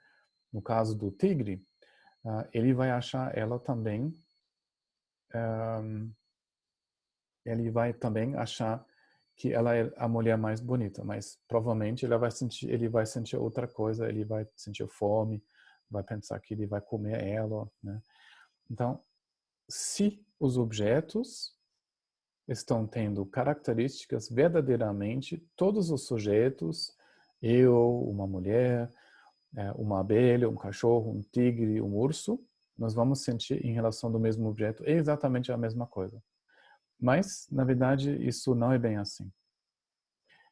no caso do tigre, ele vai achar ela também, ele vai também achar que ela é a mulher mais bonita, mas provavelmente ele vai sentir outra coisa, ele vai sentir fome, vai pensar que ele vai comer ela, né? Então, se os objetos estão tendo características verdadeiramente, todos os sujeitos, eu, uma mulher, uma abelha, um cachorro, um tigre, um urso, nós vamos sentir em relação do mesmo objeto exatamente a mesma coisa. Mas, na verdade, isso não é bem assim.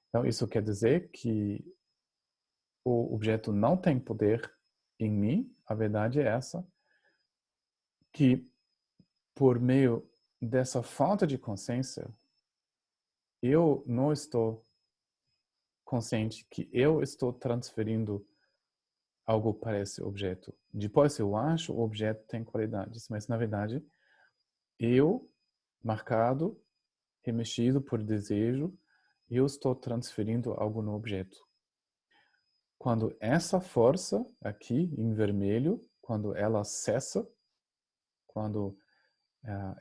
Então, isso quer dizer que o objeto não tem poder em mim, a verdade é essa, que por meio dessa falta de consciência, eu não estou consciente que eu estou transferindo algo para esse objeto. Depois eu acho o objeto tem qualidades, mas na verdade eu, marcado, remexido por desejo, eu estou transferindo algo no objeto. Quando essa força aqui em vermelho, quando ela cessa, quando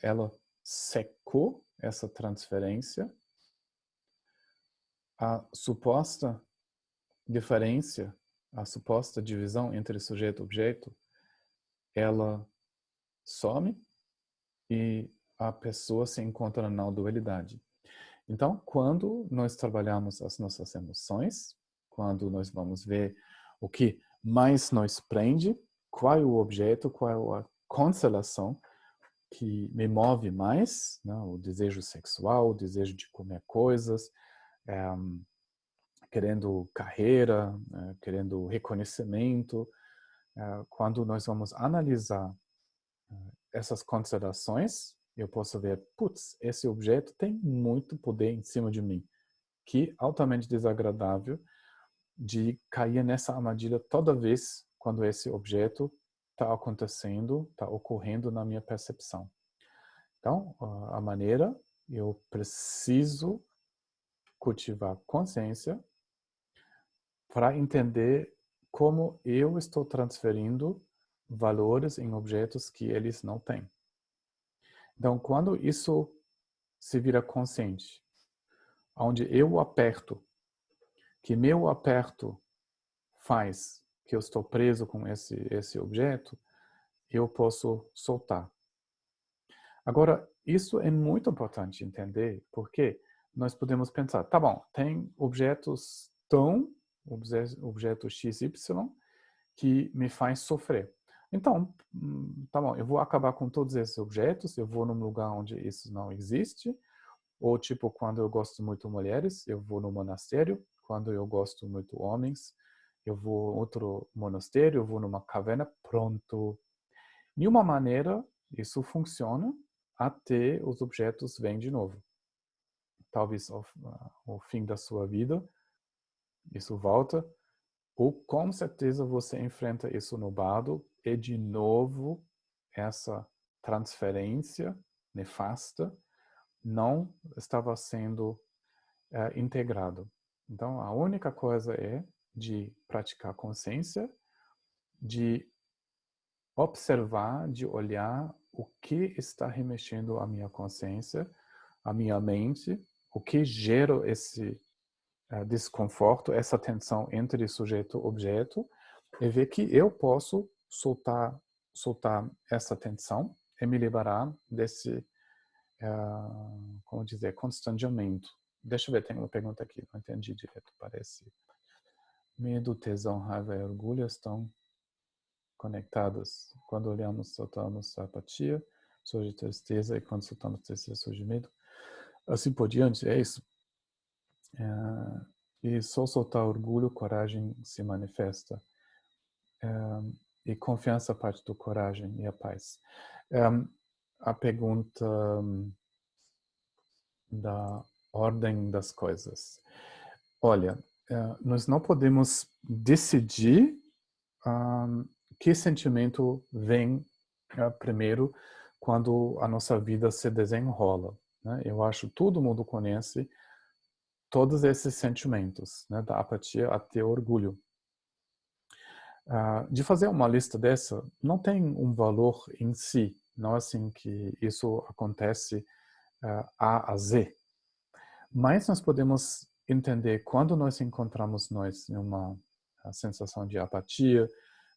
ela secou essa transferência, a suposta diferença, a suposta divisão entre sujeito e objeto, ela some e a pessoa se encontra na não dualidade. Então, quando nós trabalhamos as nossas emoções, quando nós vamos ver o que mais nos prende, qual é o objeto, qual é a constelação que me move mais, né? O desejo sexual, o desejo de comer coisas, querendo carreira, querendo reconhecimento. Quando nós vamos analisar essas considerações, eu posso ver, putz, esse objeto tem muito poder em cima de mim, que é altamente desagradável de cair nessa armadilha toda vez quando esse objeto está acontecendo, está ocorrendo na minha percepção. Então, a maneira, eu preciso cultivar consciência para entender como eu estou transferindo valores em objetos que eles não têm. Então, quando isso se vira consciente, onde eu aperto, que meu aperto faz que eu estou preso com esse objeto, eu posso soltar. Agora, isso é muito importante entender, porque nós podemos pensar, tá bom, tem objetos objeto XY, que me faz sofrer. Então, tá bom, eu vou acabar com todos esses objetos, eu vou num lugar onde isso não existe, ou tipo, quando eu gosto muito de mulheres, eu vou no monastério, quando eu gosto muito de homens, eu vou em outro monastério, eu vou numa caverna, pronto. De uma maneira, isso funciona até os objetos vêm de novo. Talvez ao fim da sua vida, isso volta, ou com certeza você enfrenta isso no bardo e de novo essa transferência nefasta não estava sendo integrado. Então a única coisa é de praticar consciência, de observar, de olhar o que está remexendo a minha consciência, a minha mente, o que gera esse desconforto, essa tensão entre sujeito e objeto, e ver que eu posso soltar essa tensão e me liberar desse, como dizer, constrangimento. Deixa eu ver, tem uma pergunta aqui, não entendi direito, parece. Medo, tesão, raiva e orgulho estão conectadas. Quando olhamos, soltamos a apatia, surge tristeza, e quando soltamos tristeza, surge medo. Assim por diante, é isso. E só soltar orgulho, coragem se manifesta. E confiança parte do coragem e a paz. A pergunta da ordem das coisas. Olha, nós não podemos decidir que sentimento vem primeiro quando a nossa vida se desenrola, né? Eu acho que todo mundo conhece todos esses sentimentos, né? Da apatia até o orgulho. De fazer uma lista dessa, não tem um valor em si, não é assim que isso acontece A a Z. Mas nós podemos entender quando nós encontramos nós em uma sensação de apatia,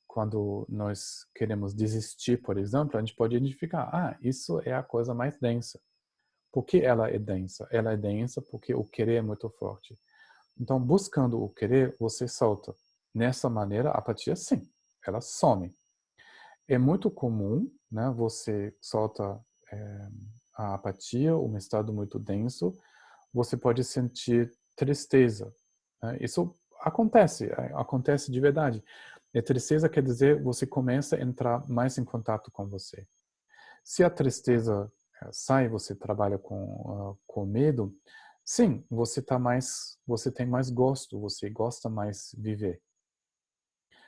quando nós queremos desistir, por exemplo, a gente pode identificar, isso é a coisa mais densa. Por que ela é densa? Ela é densa porque o querer é muito forte. Então, buscando o querer, você solta. Nessa maneira, a apatia, sim, ela some. É muito comum, né, você solta a apatia, um estado muito denso, você pode sentir tristeza, né? Isso acontece de verdade. E tristeza quer dizer você começa a entrar mais em contato com você. Se a tristeza sai, você trabalha com medo, sim, você tem mais gosto, você gosta mais de viver.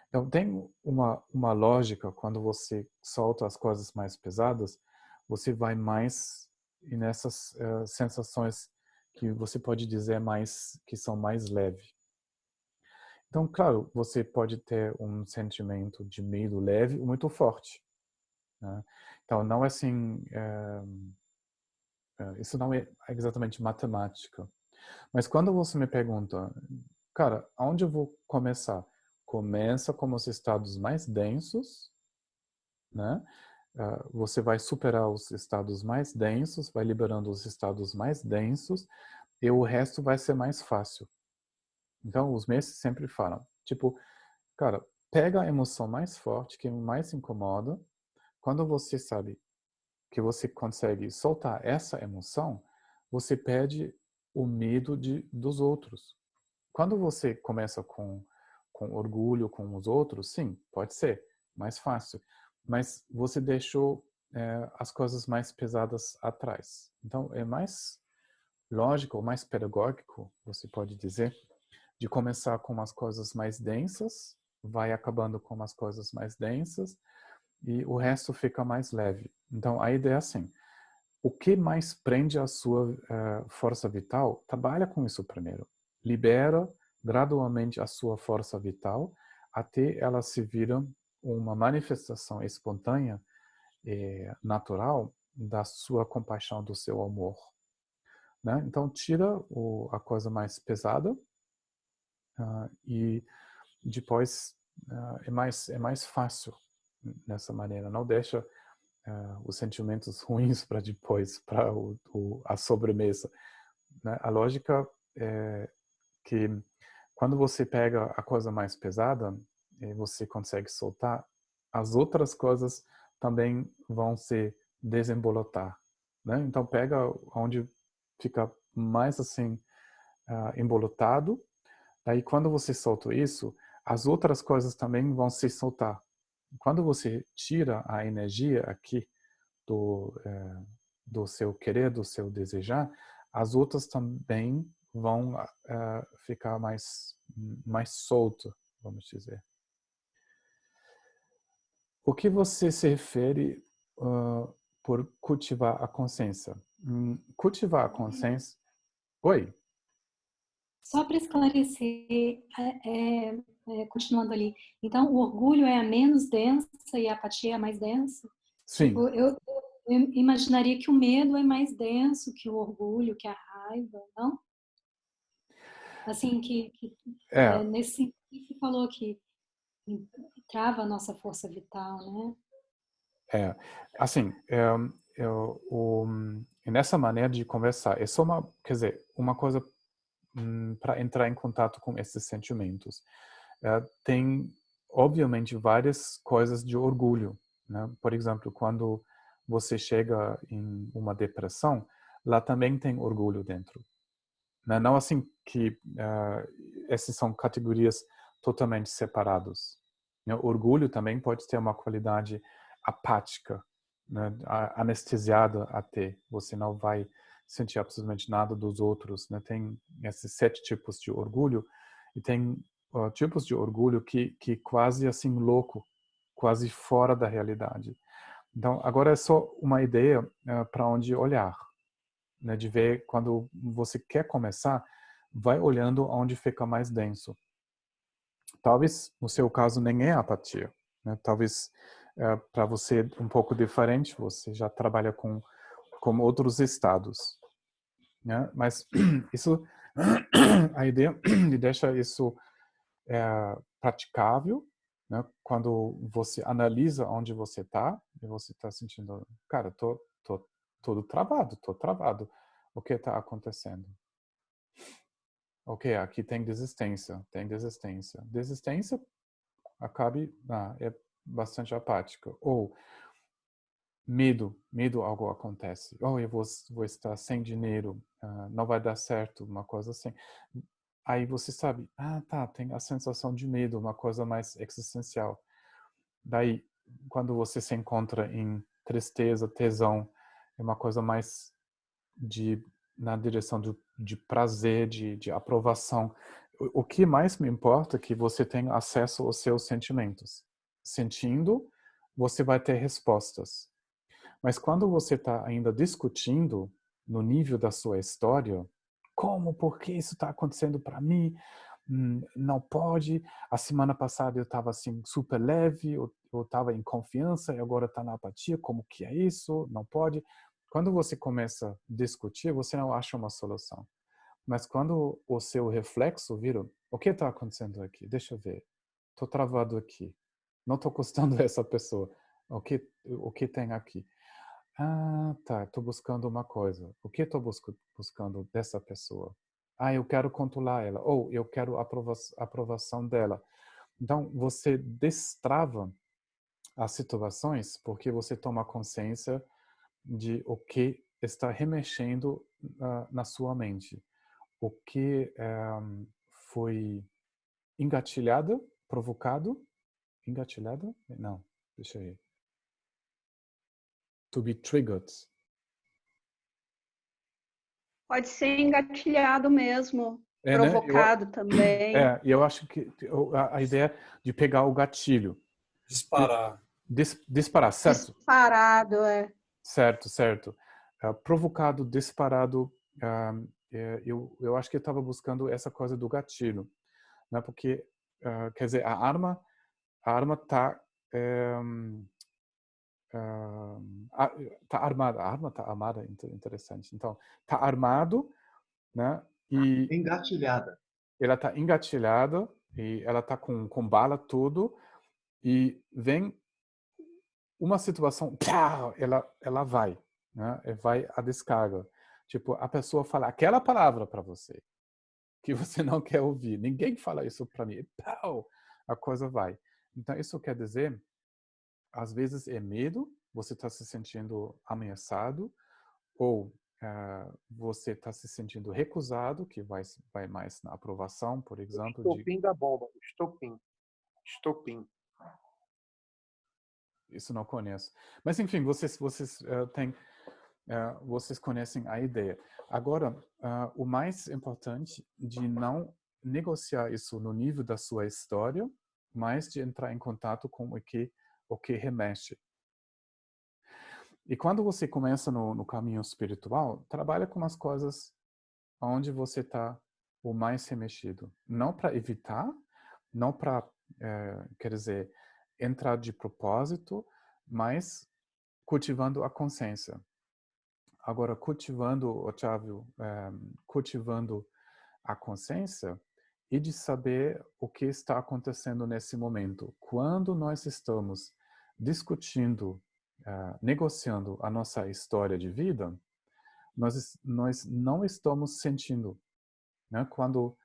Então tem uma lógica quando você solta as coisas mais pesadas, você vai mais nessas sensações que você pode dizer que são mais leves. Então, claro, você pode ter um sentimento de medo leve muito forte, né? Então, não é assim, isso não é exatamente matemática. Mas quando você me pergunta, cara, aonde eu vou começar? Começa com os estados mais densos, né? Você vai superar os estados mais densos, vai liberando os estados mais densos, e o resto vai ser mais fácil. Então, os mestres sempre falam, tipo, cara, pega a emoção mais forte, que mais incomoda. Quando você sabe que você consegue soltar essa emoção, você perde o medo dos outros. Quando você começa com orgulho com os outros, sim, pode ser mais fácil. Mas você deixou as coisas mais pesadas atrás. Então, é mais lógico, mais pedagógico, você pode dizer, de começar com as coisas mais densas, vai acabando com as coisas mais densas e o resto fica mais leve. Então, a ideia é assim, o que mais prende a sua força vital, trabalha com isso primeiro. Libera gradualmente a sua força vital até ela se vira uma manifestação espontânea e natural da sua compaixão, do seu amor, né? Então, tira a coisa mais pesada e depois é mais fácil nessa maneira. Não deixa os sentimentos ruins para depois, para a sobremesa, né? A lógica é que quando você pega a coisa mais pesada e você consegue soltar, as outras coisas também vão se desembolotar, né? Então pega onde fica mais assim embolotado. Daí quando você solta isso, as outras coisas também vão se soltar. Quando você tira a energia aqui do seu querer, do seu desejar, as outras também vão ficar mais solto, vamos dizer. O que você se refere por cultivar a consciência? Cultivar a consciência... Oi? Só para esclarecer, continuando ali, então o orgulho é a menos densa e a apatia é a mais densa? Sim. Tipo, eu imaginaria que o medo é mais denso que o orgulho, que a raiva, não? Assim, nesse sentido que você falou que trava a nossa força vital, né? Assim, nessa maneira de conversar, é só quer dizer, uma coisa para entrar em contato com esses sentimentos. Tem obviamente, várias coisas de orgulho, né? Por exemplo, quando você chega em uma depressão, lá também tem orgulho dentro, né? Não assim que essas são categorias totalmente separadas, né? Orgulho também pode ter uma qualidade apática, né? Anestesiada até. Você não vai sentir absolutamente nada dos outros, né? Tem esses 7 tipos de orgulho e tem tipos de orgulho que quase assim louco, quase fora da realidade. Então, agora é só uma ideia para onde olhar, né? De ver quando você quer começar, vai olhando onde fica mais denso. Talvez, no seu caso, nem é apatia, né? Talvez para você um pouco diferente, você já trabalha com outros estados, né? Mas isso, a ideia de deixar isso praticável, né? Quando você analisa onde você está e você está sentindo, cara, tô todo travado, tô travado. O que está acontecendo? Ok, aqui tem desistência, tem desistência. Desistência é bastante apática. Ou medo algo acontece. Oh, eu vou estar sem dinheiro, não vai dar certo, uma coisa assim. Aí você sabe, tá, tem a sensação de medo, uma coisa mais existencial. Daí, quando você se encontra em tristeza, tesão, é uma coisa mais na direção de prazer, de aprovação. O que mais me importa é que você tenha acesso aos seus sentimentos. Sentindo, você vai ter respostas. Mas quando você está ainda discutindo no nível da sua história, como, por que isso está acontecendo para mim? Não pode. A semana passada eu estava assim super leve, eu estava em confiança e agora está na apatia. Como que é isso? Não pode. Quando você começa a discutir, você não acha uma solução. Mas quando o seu reflexo vira, o que está acontecendo aqui? Deixa eu ver. Estou travado aqui. Não estou gostando dessa pessoa. O que tem aqui? Tá. Estou buscando uma coisa. O que estou buscando dessa pessoa? Eu quero controlar ela. Ou eu quero a aprovação dela. Então, você destrava as situações porque você toma consciência de o que está remexendo na sua mente. O que foi engatilhado, provocado? Engatilhado? Não, deixa eu ver. To be triggered. Pode ser engatilhado mesmo, Né? provocado também. E eu acho que a ideia de pegar o gatilho. Disparar. Disparar, certo? Disparado, é. Certo. Provocado, disparado. Eu acho que eu estava buscando essa coisa do gatilho, né? Porque, quer dizer, a arma está tá armada. A arma está armada, interessante. Então, está armado, né? E Engatilhada. ela está engatilhada e ela está com bala tudo e vem uma situação, ela vai, né? Vai a descarga. Tipo, a pessoa fala aquela palavra para você que você não quer ouvir. Ninguém fala isso para mim. Pau, a coisa vai. Então, isso quer dizer, às vezes é medo, você está se sentindo ameaçado, ou você está se sentindo recusado, que vai mais na aprovação, por exemplo. Estopim da bomba. Estopim. Isso não conheço. Mas, enfim, vocês vocês conhecem a ideia. Agora, o mais importante de não negociar isso no nível da sua história, mas de entrar em contato com o que remexe. E quando você começa no caminho espiritual, trabalha com as coisas onde você está o mais remexido. Não para evitar, não para, quer dizer, entrar de propósito, mas cultivando a consciência. Agora, cultivando, Otávio, cultivando a consciência e de saber o que está acontecendo nesse momento. Quando nós estamos discutindo, negociando a nossa história de vida, nós não estamos sentindo, né? Quando,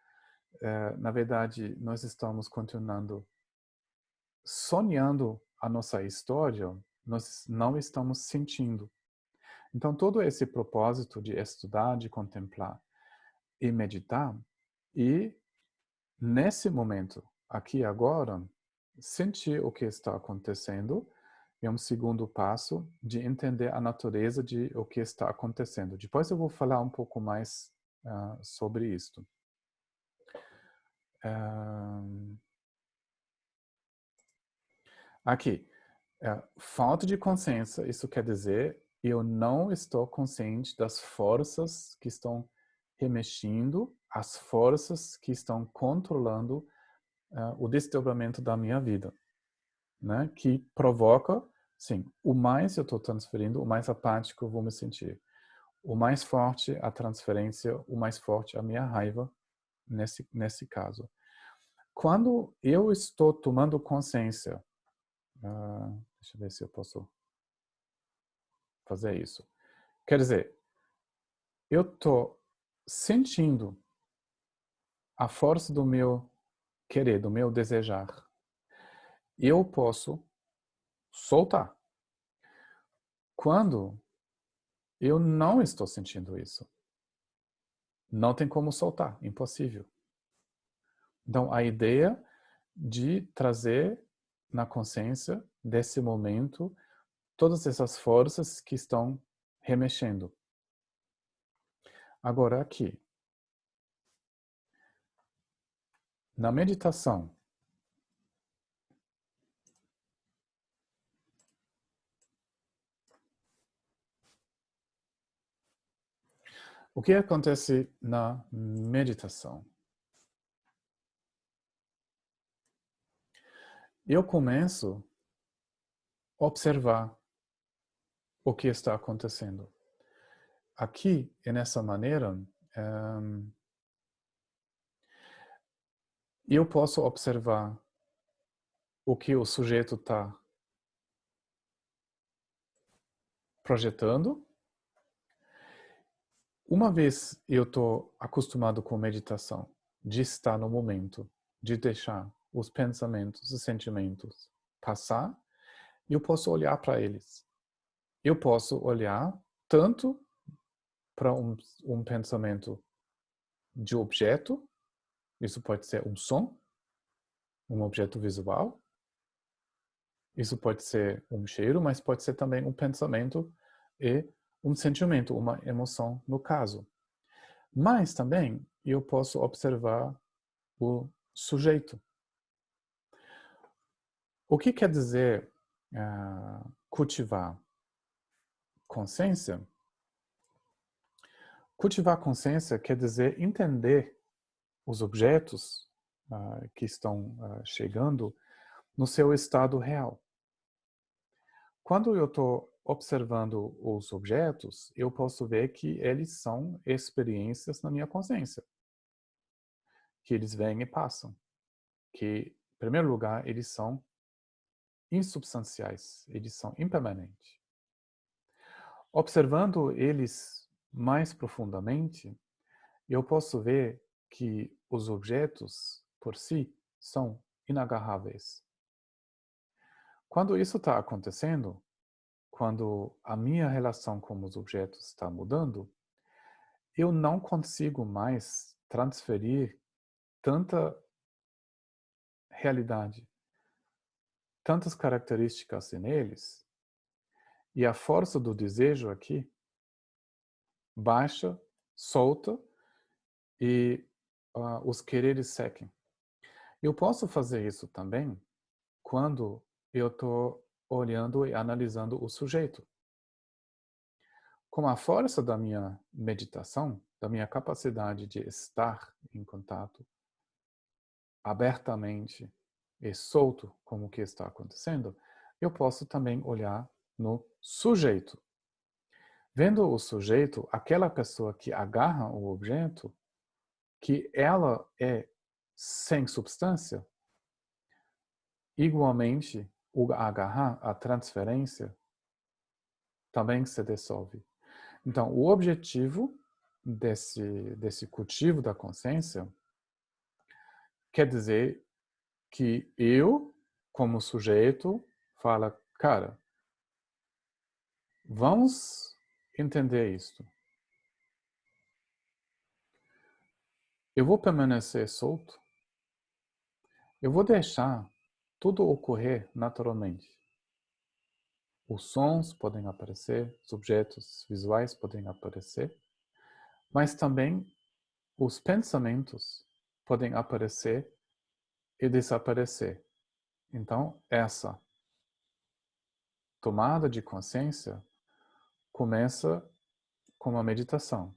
na verdade, nós estamos continuando sonhando a nossa história, nós não estamos sentindo. Então, todo esse propósito de estudar, de contemplar e meditar, e nesse momento, aqui e agora, sentir o que está acontecendo é um segundo passo de entender a natureza de o que está acontecendo. Depois eu vou falar um pouco mais sobre isto. Aqui, falta de consciência, isso quer dizer eu não estou consciente das forças que estão remexendo, as forças que estão controlando o desdobramento da minha vida, né? Que provoca, sim, o mais eu estou transferindo, o mais apático eu vou me sentir. O mais forte a transferência, o mais forte a minha raiva, nesse caso. Quando eu estou tomando consciência, deixa eu ver se eu posso fazer isso. Quer dizer, eu estou sentindo a força do meu querer, do meu desejar. Eu posso soltar. Quando eu não estou sentindo isso, não tem como soltar, impossível. Então, a ideia de trazer na consciência desse momento todas essas forças que estão remexendo. Agora aqui, na meditação, o que acontece na meditação? Eu começo a observar o que está acontecendo. Aqui, nessa maneira, eu posso observar o que o sujeito está projetando. Uma vez eu estou acostumado com meditação, de estar no momento, de deixar os pensamentos, os sentimentos passar, eu posso olhar para eles. Eu posso olhar tanto para um pensamento de objeto, isso pode ser um som, um objeto visual, isso pode ser um cheiro, mas pode ser também um pensamento e um sentimento, uma emoção no caso. Mas também eu posso observar o sujeito. O que quer dizer cultivar consciência? Cultivar consciência quer dizer entender os objetos que estão chegando no seu estado real. Quando eu estou observando os objetos, eu posso ver que eles são experiências na minha consciência. Que eles vêm e passam. Que, em primeiro lugar, eles são insubstanciais, eles são impermanentes. Observando eles mais profundamente, eu posso ver que os objetos, por si, são inagarráveis. Quando isso está acontecendo, quando a minha relação com os objetos está mudando, eu não consigo mais transferir tanta realidade, tantas características neles, e a força do desejo aqui baixa, solta, e os quereres sequem. Eu posso fazer isso também quando eu estou olhando e analisando o sujeito. Com a força da minha meditação, da minha capacidade de estar em contato abertamente e solto com o que está acontecendo, eu posso também olhar no sujeito. Vendo o sujeito, aquela pessoa que agarra o objeto, que ela é sem substância, igualmente o agarrar, a transferência, também se dissolve. Então, o objetivo desse cultivo da consciência quer dizer que eu como sujeito, fala, cara, vamos entender isto. Eu vou permanecer solto. Eu vou deixar tudo ocorrer naturalmente. Os sons podem aparecer, os objetos visuais podem aparecer, mas também os pensamentos podem aparecer e desaparecer. Então, essa tomada de consciência começa com a meditação.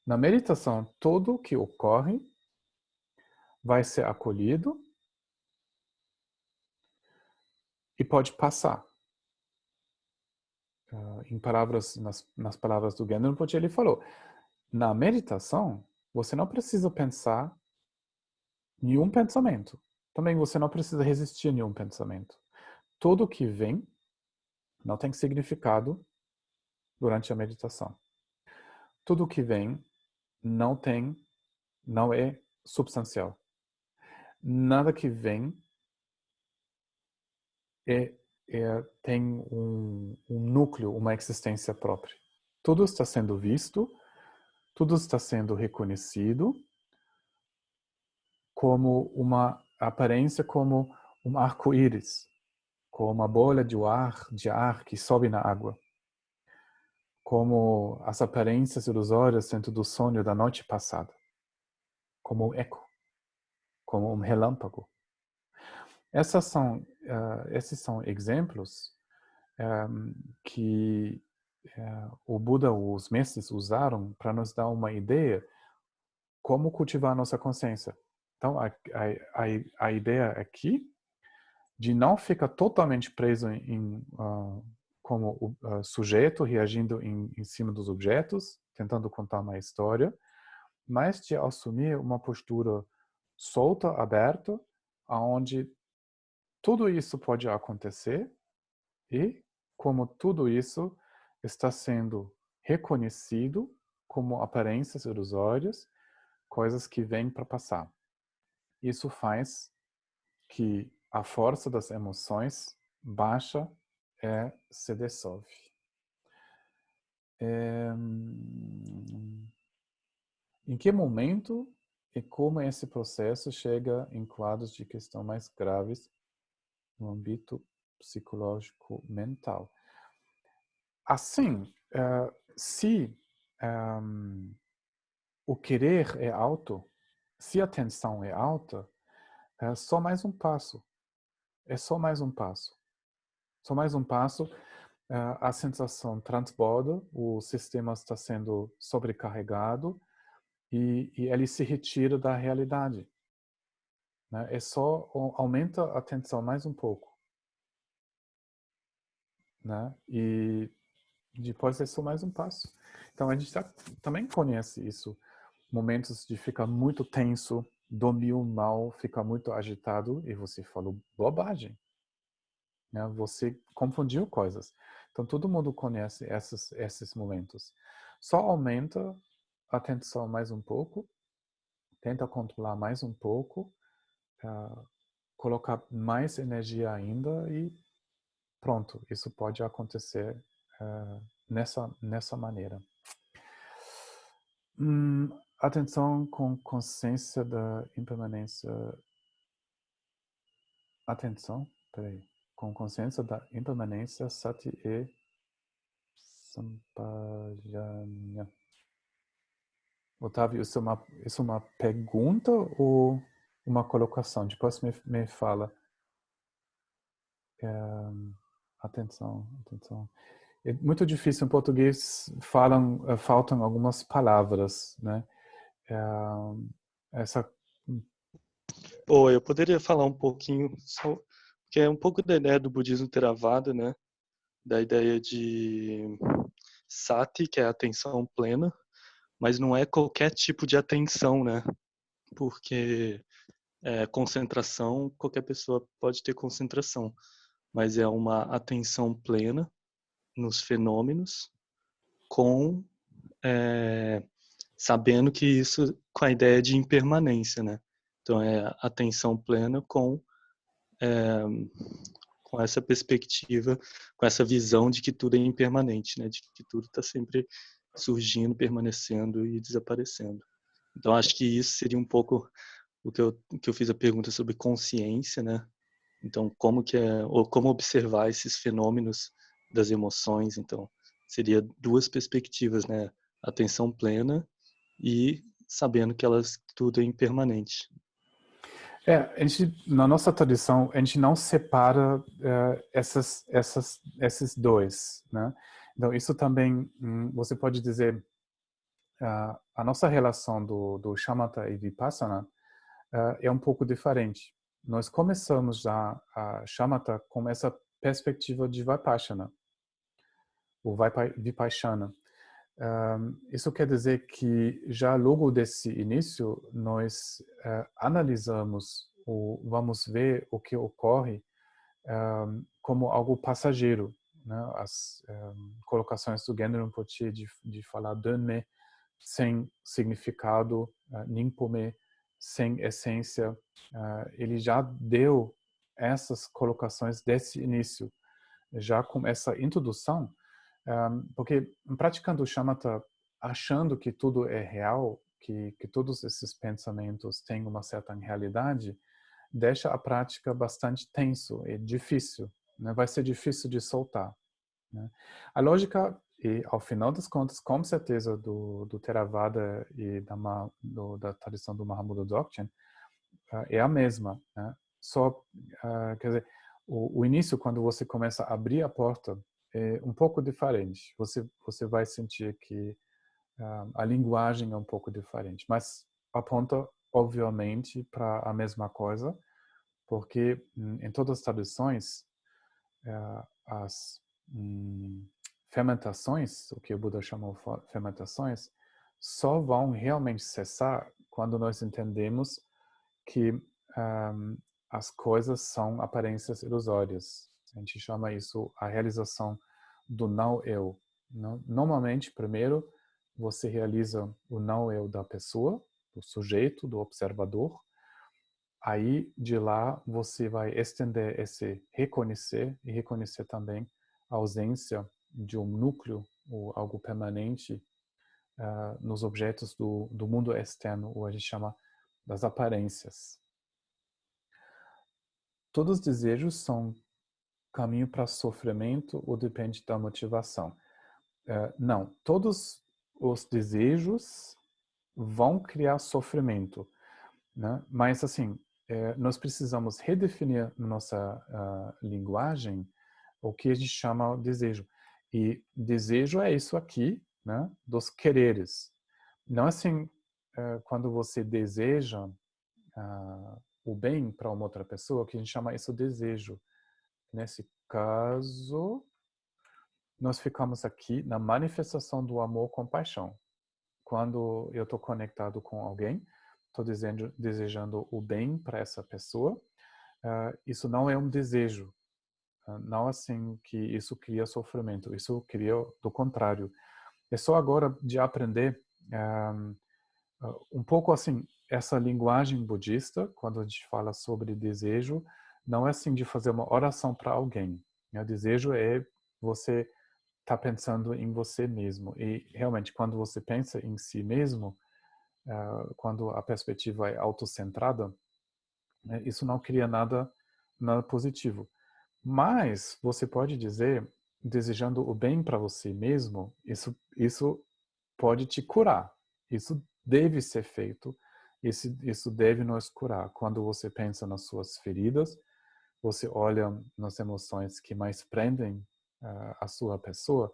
Na meditação, tudo o que ocorre vai ser acolhido e pode passar. Nas palavras do Gendron, porque ele falou, na meditação, você não precisa pensar nenhum pensamento. Também você não precisa resistir a nenhum pensamento. Tudo que vem não tem significado durante a meditação. Tudo que vem não é substancial. Nada que vem tem um núcleo, uma existência própria. Tudo está sendo visto, tudo está sendo reconhecido como uma aparência, como um arco-íris, como uma bolha de ar que sobe na água, como as aparências ilusórias dentro do sonho da noite passada, como um eco, como um relâmpago. Esses são exemplos que o Buda, os mestres usaram para nos dar uma ideia como cultivar a nossa consciência. Então, a ideia aqui de não ficar totalmente preso como sujeito, reagindo em cima dos objetos, tentando contar uma história, mas de assumir uma postura solta, aberta, onde tudo isso pode acontecer e como tudo isso está sendo reconhecido como aparências ilusórias, coisas que vêm para passar. Isso faz que a força das emoções baixa e se dissolve. Em que momento e como esse processo chega em quadros de questão mais graves no âmbito psicológico mental? Assim, se o querer é alto, se a tensão é alta, é só mais um passo. É só mais um passo. Só mais um passo. A sensação transborda, o sistema está sendo sobrecarregado e ele se retira da realidade. Né? É só aumenta a tensão mais um pouco. Né? E depois é só mais um passo. Então a gente também conhece isso. Momentos de ficar muito tenso, dormiu mal, ficar muito agitado e você falou bobagem. Né? Você confundiu coisas. Então todo mundo conhece esses momentos. Só aumenta a tensão mais um pouco, tenta controlar mais um pouco, colocar mais energia ainda e pronto, isso pode acontecer nessa maneira. Atenção com consciência da impermanência. Atenção, peraí. Com consciência da impermanência, sati e sampajanya. Otávio, isso é uma pergunta ou uma colocação? Depois me fala. Atenção. É muito difícil em português, faltam algumas palavras, né? Eu poderia falar um pouquinho, que é um pouco da ideia do budismo Theravada, né? Da ideia de sati, que é a atenção plena, mas não é qualquer tipo de atenção, né? Porque concentração, qualquer pessoa pode ter concentração, mas é uma atenção plena nos fenômenos, sabendo que isso com a ideia de impermanência, né? Então é atenção plena com com essa perspectiva, com essa visão de que tudo é impermanente, né? De que tudo está sempre surgindo, permanecendo e desaparecendo. Então, acho que isso seria um pouco o que eu fiz a pergunta sobre consciência, né? Então, como observar esses fenômenos das emoções? Então, seria duas perspectivas, né? Atenção plena e sabendo que tudo é impermanente. Na nossa tradição, a gente não separa esses dois, né? Então, isso também, você pode dizer, a nossa relação do shamatha e vipassana é um pouco diferente. Nós começamos já a shamatha com essa perspectiva de vipassana, o vipassana. Isso quer dizer que já logo desse início nós analisamos ou vamos ver o que ocorre como algo passageiro, né? As colocações do Genro Rinpoche de falar Dönme sem significado, Ninpome sem essência, ele já deu essas colocações desse início, já com essa introdução. Porque praticando o shamatha, achando que tudo é real, que todos esses pensamentos têm uma certa realidade, deixa a prática bastante tenso e difícil, né? Vai ser difícil de soltar, né? A lógica, e ao final das contas, com certeza, do Theravada e da tradição do Mahamudra Dzogchen, é a mesma, né? Só, quer dizer, o início, quando você começa a abrir a porta, é um pouco diferente. Você vai sentir que a linguagem é um pouco diferente, mas aponta, obviamente, para a mesma coisa, porque em todas as tradições, as fermentações, o que o Buda chamou de fermentações, só vão realmente cessar quando nós entendemos que as coisas são aparências ilusórias. A gente chama isso a realização do não-eu. Normalmente, primeiro, você realiza o não-eu da pessoa, do sujeito, do observador. Aí, de lá, você vai estender esse reconhecer e reconhecer também a ausência de um núcleo ou algo permanente nos objetos do mundo externo, ou a gente chama das aparências. Todos os desejos são caminho para sofrimento ou depende da motivação? Não, todos os desejos vão criar sofrimento, né? Mas assim, nós precisamos redefinir na nossa linguagem o que a gente chama de desejo. E desejo é isso aqui, né? Dos quereres. Não assim, quando você deseja o bem para uma outra pessoa, que a gente chama isso de desejo. Nesse caso, nós ficamos aqui na manifestação do amor com paixão. Quando eu estou conectado com alguém, estou desejando o bem para essa pessoa, isso não é um desejo. Não assim que isso cria sofrimento. Isso cria do contrário. É só agora de aprender um pouco assim, essa linguagem budista, quando a gente fala sobre desejo, não é assim de fazer uma oração para alguém. O desejo é você estar pensando em você mesmo. E realmente, quando você pensa em si mesmo, quando a perspectiva é autocentrada, isso não cria nada positivo. Mas você pode dizer, desejando o bem para você mesmo, isso pode te curar. Isso deve ser feito. Isso deve nos curar. Quando você pensa nas suas feridas, você olha nas emoções que mais prendem a sua pessoa,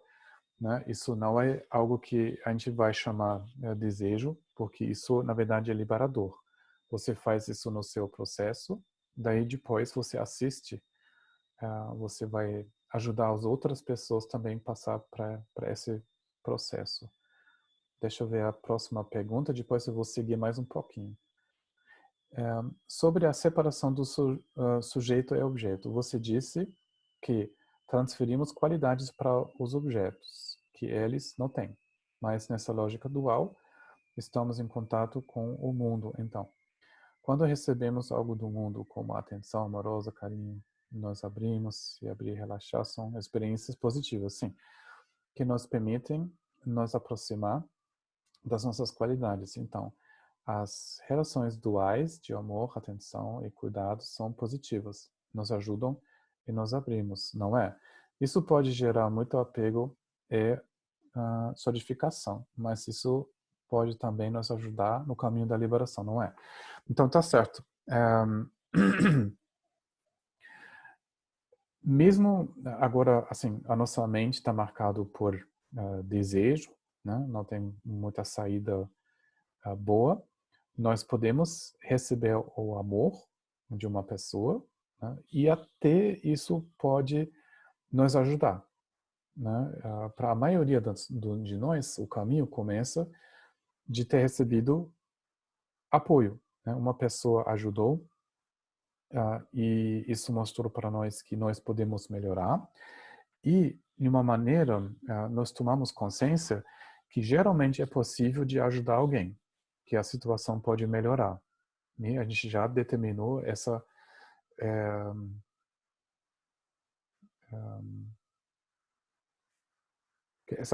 né? Isso não é algo que a gente vai chamar desejo, porque isso, na verdade, é liberador. Você faz isso no seu processo, daí depois você assiste, você vai ajudar as outras pessoas também a passar para esse processo. Deixa eu ver a próxima pergunta, depois eu vou seguir mais um pouquinho. Sobre a separação do sujeito e objeto. Você disse que transferimos qualidades para os objetos, que eles não têm. Mas nessa lógica dual, estamos em contato com o mundo. Então, quando recebemos algo do mundo como atenção amorosa, carinho, nós abrimos e abrir e relaxar são experiências positivas, sim, que nos permitem nos aproximar das nossas qualidades. Então, as relações duais de amor, atenção e cuidado são positivas, nos ajudam e nos abrimos, não é? Isso pode gerar muito apego e solidificação, mas isso pode também nos ajudar no caminho da liberação, não é? Então, tá certo. Mesmo agora, assim, a nossa mente está marcada por desejo, né? Não tem muita saída boa. Nós podemos receber o amor de uma pessoa, né? E até isso pode nos ajudar, né? Para a maioria de nós, o caminho começa de ter recebido apoio, né? Uma pessoa ajudou e isso mostrou para nós que nós podemos melhorar. E, de uma maneira, nós tomamos consciência que geralmente é possível de ajudar alguém, que a situação pode melhorar. E a gente já determinou essa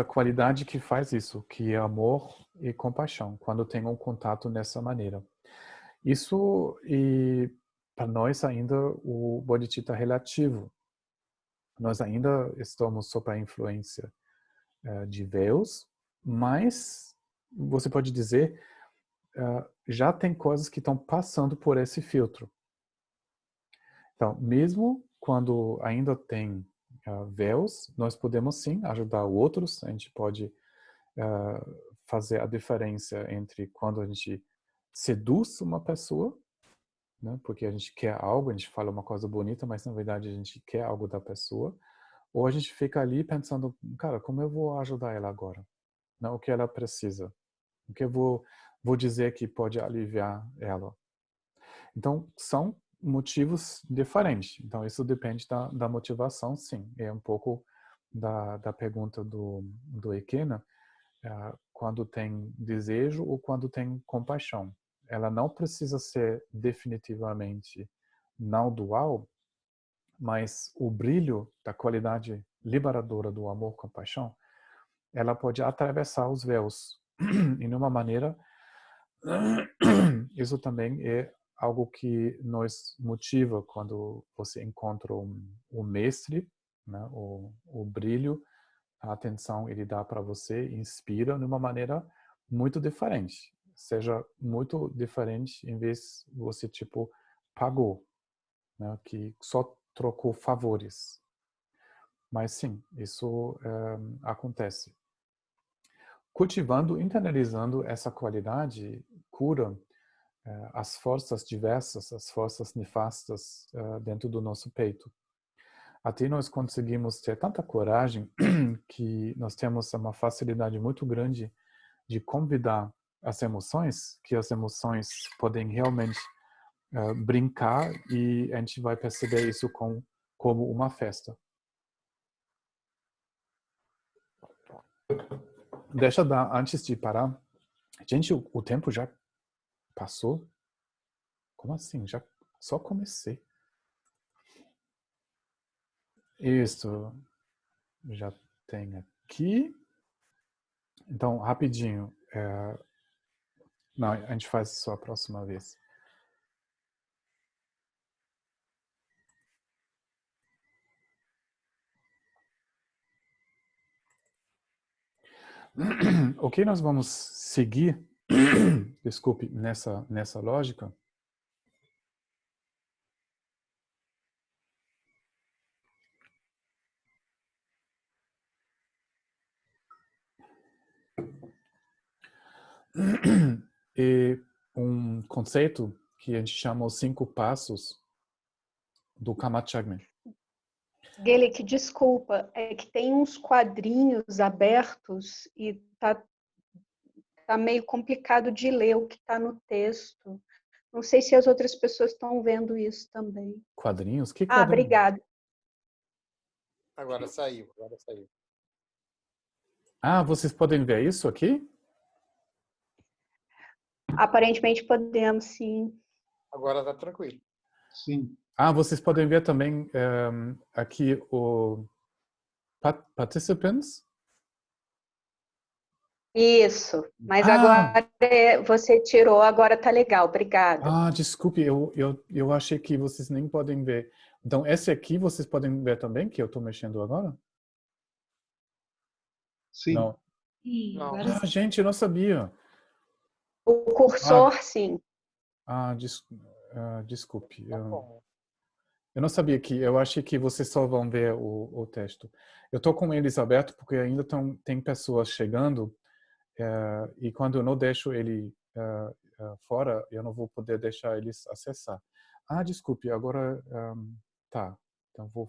qualidade que faz isso, que é amor e compaixão, quando tem um contato nessa maneira. Isso, e para nós ainda, o bodhicitta relativo. Nós ainda estamos sob a influência de véus, mas você pode dizer, já tem coisas que estão passando por esse filtro. Então, mesmo quando ainda tem véus, nós podemos sim ajudar outros. A gente pode fazer a diferença entre quando a gente seduz uma pessoa, né, porque a gente quer algo, a gente fala uma coisa bonita, mas na verdade a gente quer algo da pessoa, ou a gente fica ali pensando, cara, como eu vou ajudar ela agora? Não, o que ela precisa? O que eu vou dizer que pode aliviar ela? Então, são motivos diferentes. Então, isso depende da motivação, sim. É um pouco da pergunta do Ekena, quando tem desejo ou quando tem compaixão. Ela não precisa ser definitivamente não dual, mas o brilho da qualidade liberadora do amor, compaixão, ela pode atravessar os véus. E de uma maneira, isso também é algo que nos motiva quando você encontra um mestre, né? O brilho, a atenção ele dá para você, inspira de uma maneira muito diferente. Seja muito diferente em vez de você tipo pagou, né? Que só trocou favores. Mas sim, isso acontece. Cultivando, internalizando essa qualidade, cura as forças diversas, as forças nefastas dentro do nosso peito. Até nós conseguimos ter tanta coragem que nós temos uma facilidade muito grande de convidar as emoções, que as emoções podem realmente brincar e a gente vai perceber isso como uma festa. Deixa eu dar, antes de parar, gente, o tempo já passou? Como assim? Já só comecei. Isso, já tem aqui. Então, rapidinho. Não, a gente faz isso a próxima vez. Ok, nós vamos seguir, desculpe, nessa lógica. E um conceito que a gente chama os 5 passos do Kamachagme. Guelick, desculpa, é que tem uns quadrinhos abertos e tá meio complicado de ler o que está no texto. Não sei se as outras pessoas estão vendo isso também. Quadrinhos? Que quadrinhos? Obrigada. Agora saiu, agora saiu. Ah, vocês podem ver isso aqui? Aparentemente podemos, sim. Agora está tranquilo. Sim. Ah, vocês podem ver também aqui o participants. Isso, mas Ah, agora você tirou, agora tá legal, obrigada. desculpe, eu achei que vocês nem podem ver. Então, esse aqui vocês podem ver também, que eu estou mexendo agora? Sim. Não. Sim, Não. agora sim. Gente, eu não sabia. O cursor, sim. Desculpe. Tá bom. Eu não sabia eu achei que vocês só vão ver o texto. Eu estou com eles abertos porque ainda tem pessoas chegando e quando eu não deixo ele fora, eu não vou poder deixar eles acessar. Desculpe, agora tá. Então vou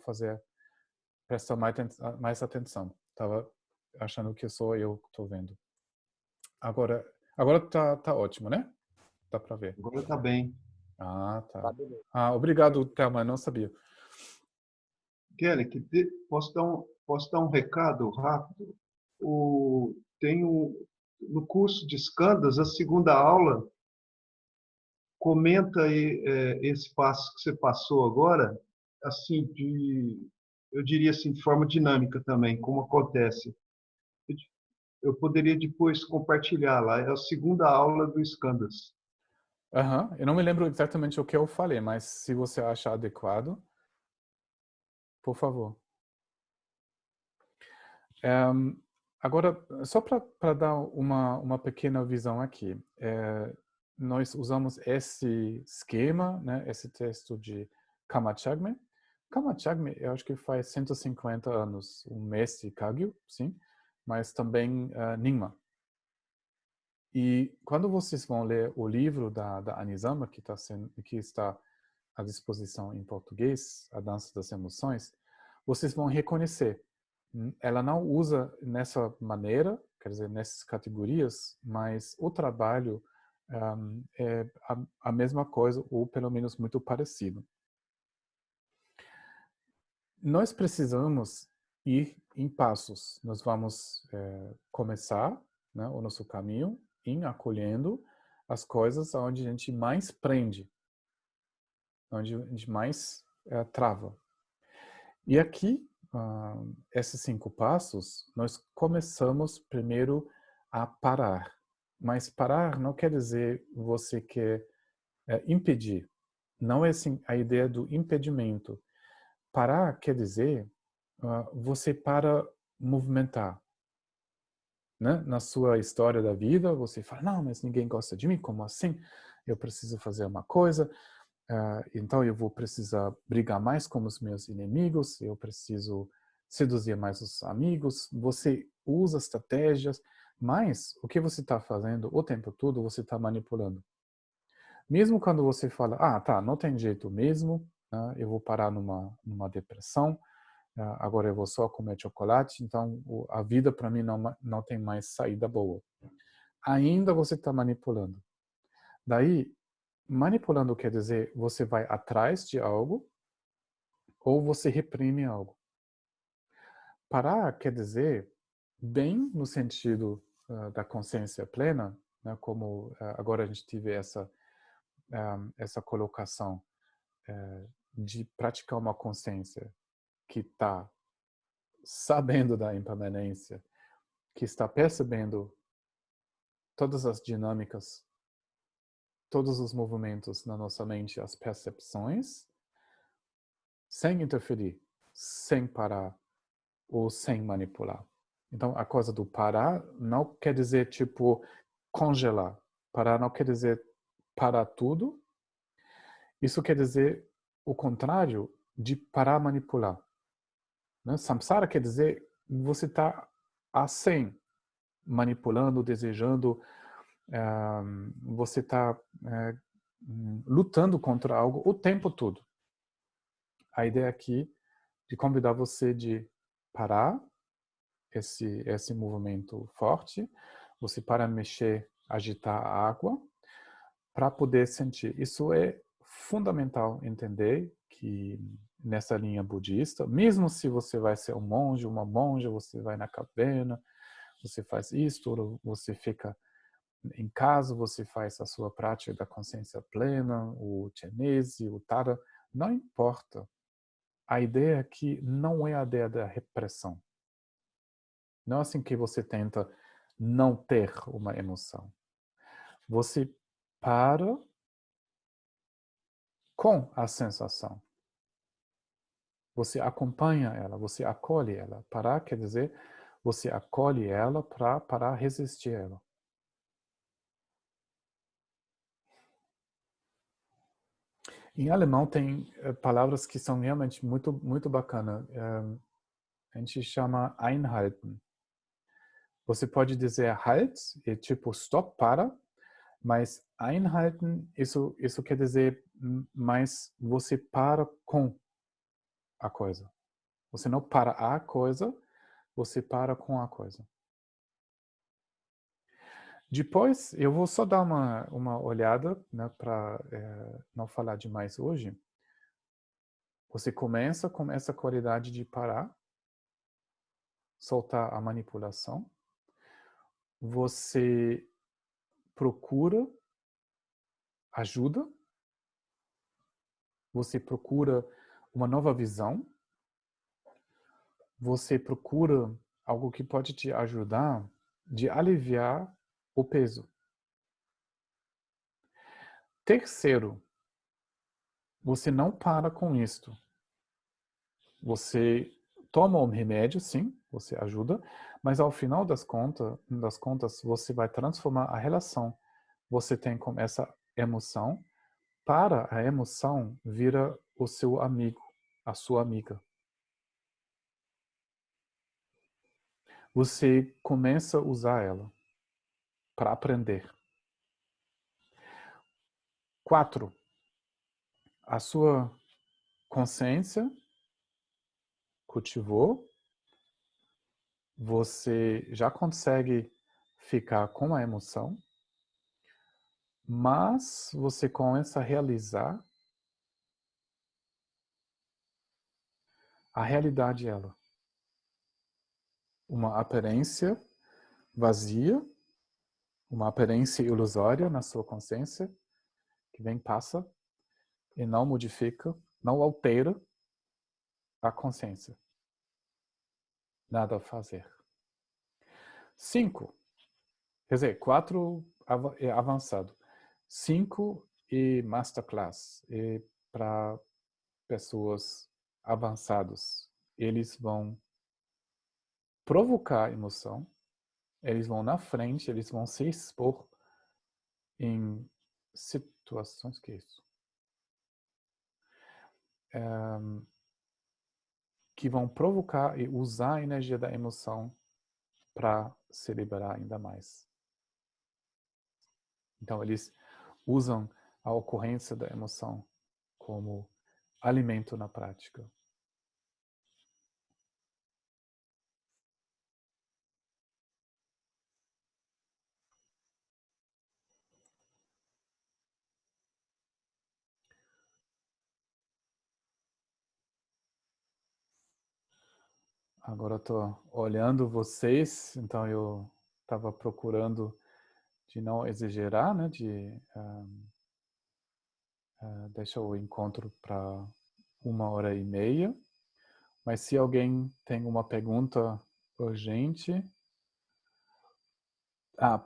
prestar mais atenção. Estava achando que só eu estou vendo. Agora tá ótimo, né? Dá para ver. Agora está bem. Tá. Tá beleza. Obrigado, Thelma, não sabia. Kelly, posso dar um recado rápido? No curso de Escandas, a segunda aula, comenta aí, esse passo que você passou agora, assim, eu diria assim, de forma dinâmica também, como acontece. Eu poderia depois compartilhar lá. É a segunda aula do Escandas. Eu não me lembro exatamente o que eu falei, mas se você achar adequado, por favor. Agora, só para dar uma pequena visão aqui, nós usamos esse esquema, né, esse texto de Kamachagme. Kamachagme, eu acho que faz 150 anos, o mestre Kagyu, sim, mas também Nyingma. E quando vocês vão ler o livro da Anisama, que está à disposição em português, A Dança das Emoções, vocês vão reconhecer. Ela não usa nessa maneira, quer dizer, nessas categorias, mas o trabalho é a mesma coisa, ou pelo menos muito parecido. Nós precisamos ir em passos. Nós vamos começar, né, o nosso caminho em acolhendo as coisas onde a gente mais prende, onde a gente mais trava. E aqui, esses 5 passos, nós começamos primeiro a parar. Mas parar não quer dizer você quer impedir. Não é assim a ideia do impedimento. Parar quer dizer você para movimentar. Né? Na sua história da vida, você fala, não, mas ninguém gosta de mim, como assim? Eu preciso fazer uma coisa, então eu vou precisar brigar mais com os meus inimigos, eu preciso seduzir mais os amigos. Você usa estratégias, mas o que você está fazendo o tempo todo, você está manipulando. Mesmo quando você fala, tá, não tem jeito mesmo, né? Eu vou parar numa depressão, agora eu vou só comer chocolate, então a vida para mim não tem mais saída boa. Ainda você está manipulando. Daí, manipulando quer dizer você vai atrás de algo ou você reprime algo. Parar quer dizer, bem no sentido da consciência plena, né, como agora a gente teve essa colocação de praticar uma consciência que está sabendo da impermanência, que está percebendo todas as dinâmicas, todos os movimentos na nossa mente, as percepções, sem interferir, sem parar ou sem manipular. Então, a coisa do parar não quer dizer, tipo, congelar. Parar não quer dizer parar tudo. Isso quer dizer o contrário de parar manipular. Né? Samsara quer dizer você está a 100 manipulando, desejando, você está lutando contra algo o tempo todo. A ideia aqui de convidar você de parar esse movimento forte, você para mexer, agitar a água, para poder sentir. Isso é fundamental entender que nessa linha budista, mesmo se você vai ser um monge, uma monja, você vai na caverna, você faz isso, ou você fica em casa você faz a sua prática da consciência plena, o Chenese, o Tara, não importa. A ideia aqui não é a ideia da repressão. Não é assim que você tenta não ter uma emoção. Você para com a sensação. Você acompanha ela, você acolhe ela. Parar quer dizer, você acolhe ela para resistir a ela. Em alemão tem palavras que são realmente muito bacanas. A gente chama einhalten. Você pode dizer halt, é tipo stop, para, mas einhalten, isso quer dizer mais você para com a coisa. Você não para a coisa, você para com a coisa. Depois, eu vou só dar uma olhada, né, para não falar demais hoje. Você começa com essa qualidade de parar, soltar a manipulação. Você procura ajuda. Você procura uma nova visão. Você procura algo que pode te ajudar de aliviar o peso. Terceiro, você não para com isto. Você toma um remédio, sim, você ajuda, mas ao final das contas, você vai transformar a relação que você tem com essa emoção para a emoção vira o seu amigo, a sua amiga. Você começa a usar ela para aprender. 4. A sua consciência cultivou, você já consegue ficar com a emoção, mas você começa a realizar a realidade dela. Uma aparência vazia, uma aparência ilusória na sua consciência, que vem, passa e não modifica, não altera a consciência. Nada a fazer. 5. Quer dizer, 4 é avançado. 5 e masterclass. E para pessoas avançadas. Eles vão provocar emoção. Eles vão na frente, eles vão se expor em situações que é isso. Que vão provocar e usar a energia da emoção para se liberar ainda mais. Então, eles usam a ocorrência da emoção como alimento na prática. Agora eu estou olhando vocês, então eu estava procurando de não exagerar, né, de deixar o encontro para 1h30. Mas se alguém tem uma pergunta urgente,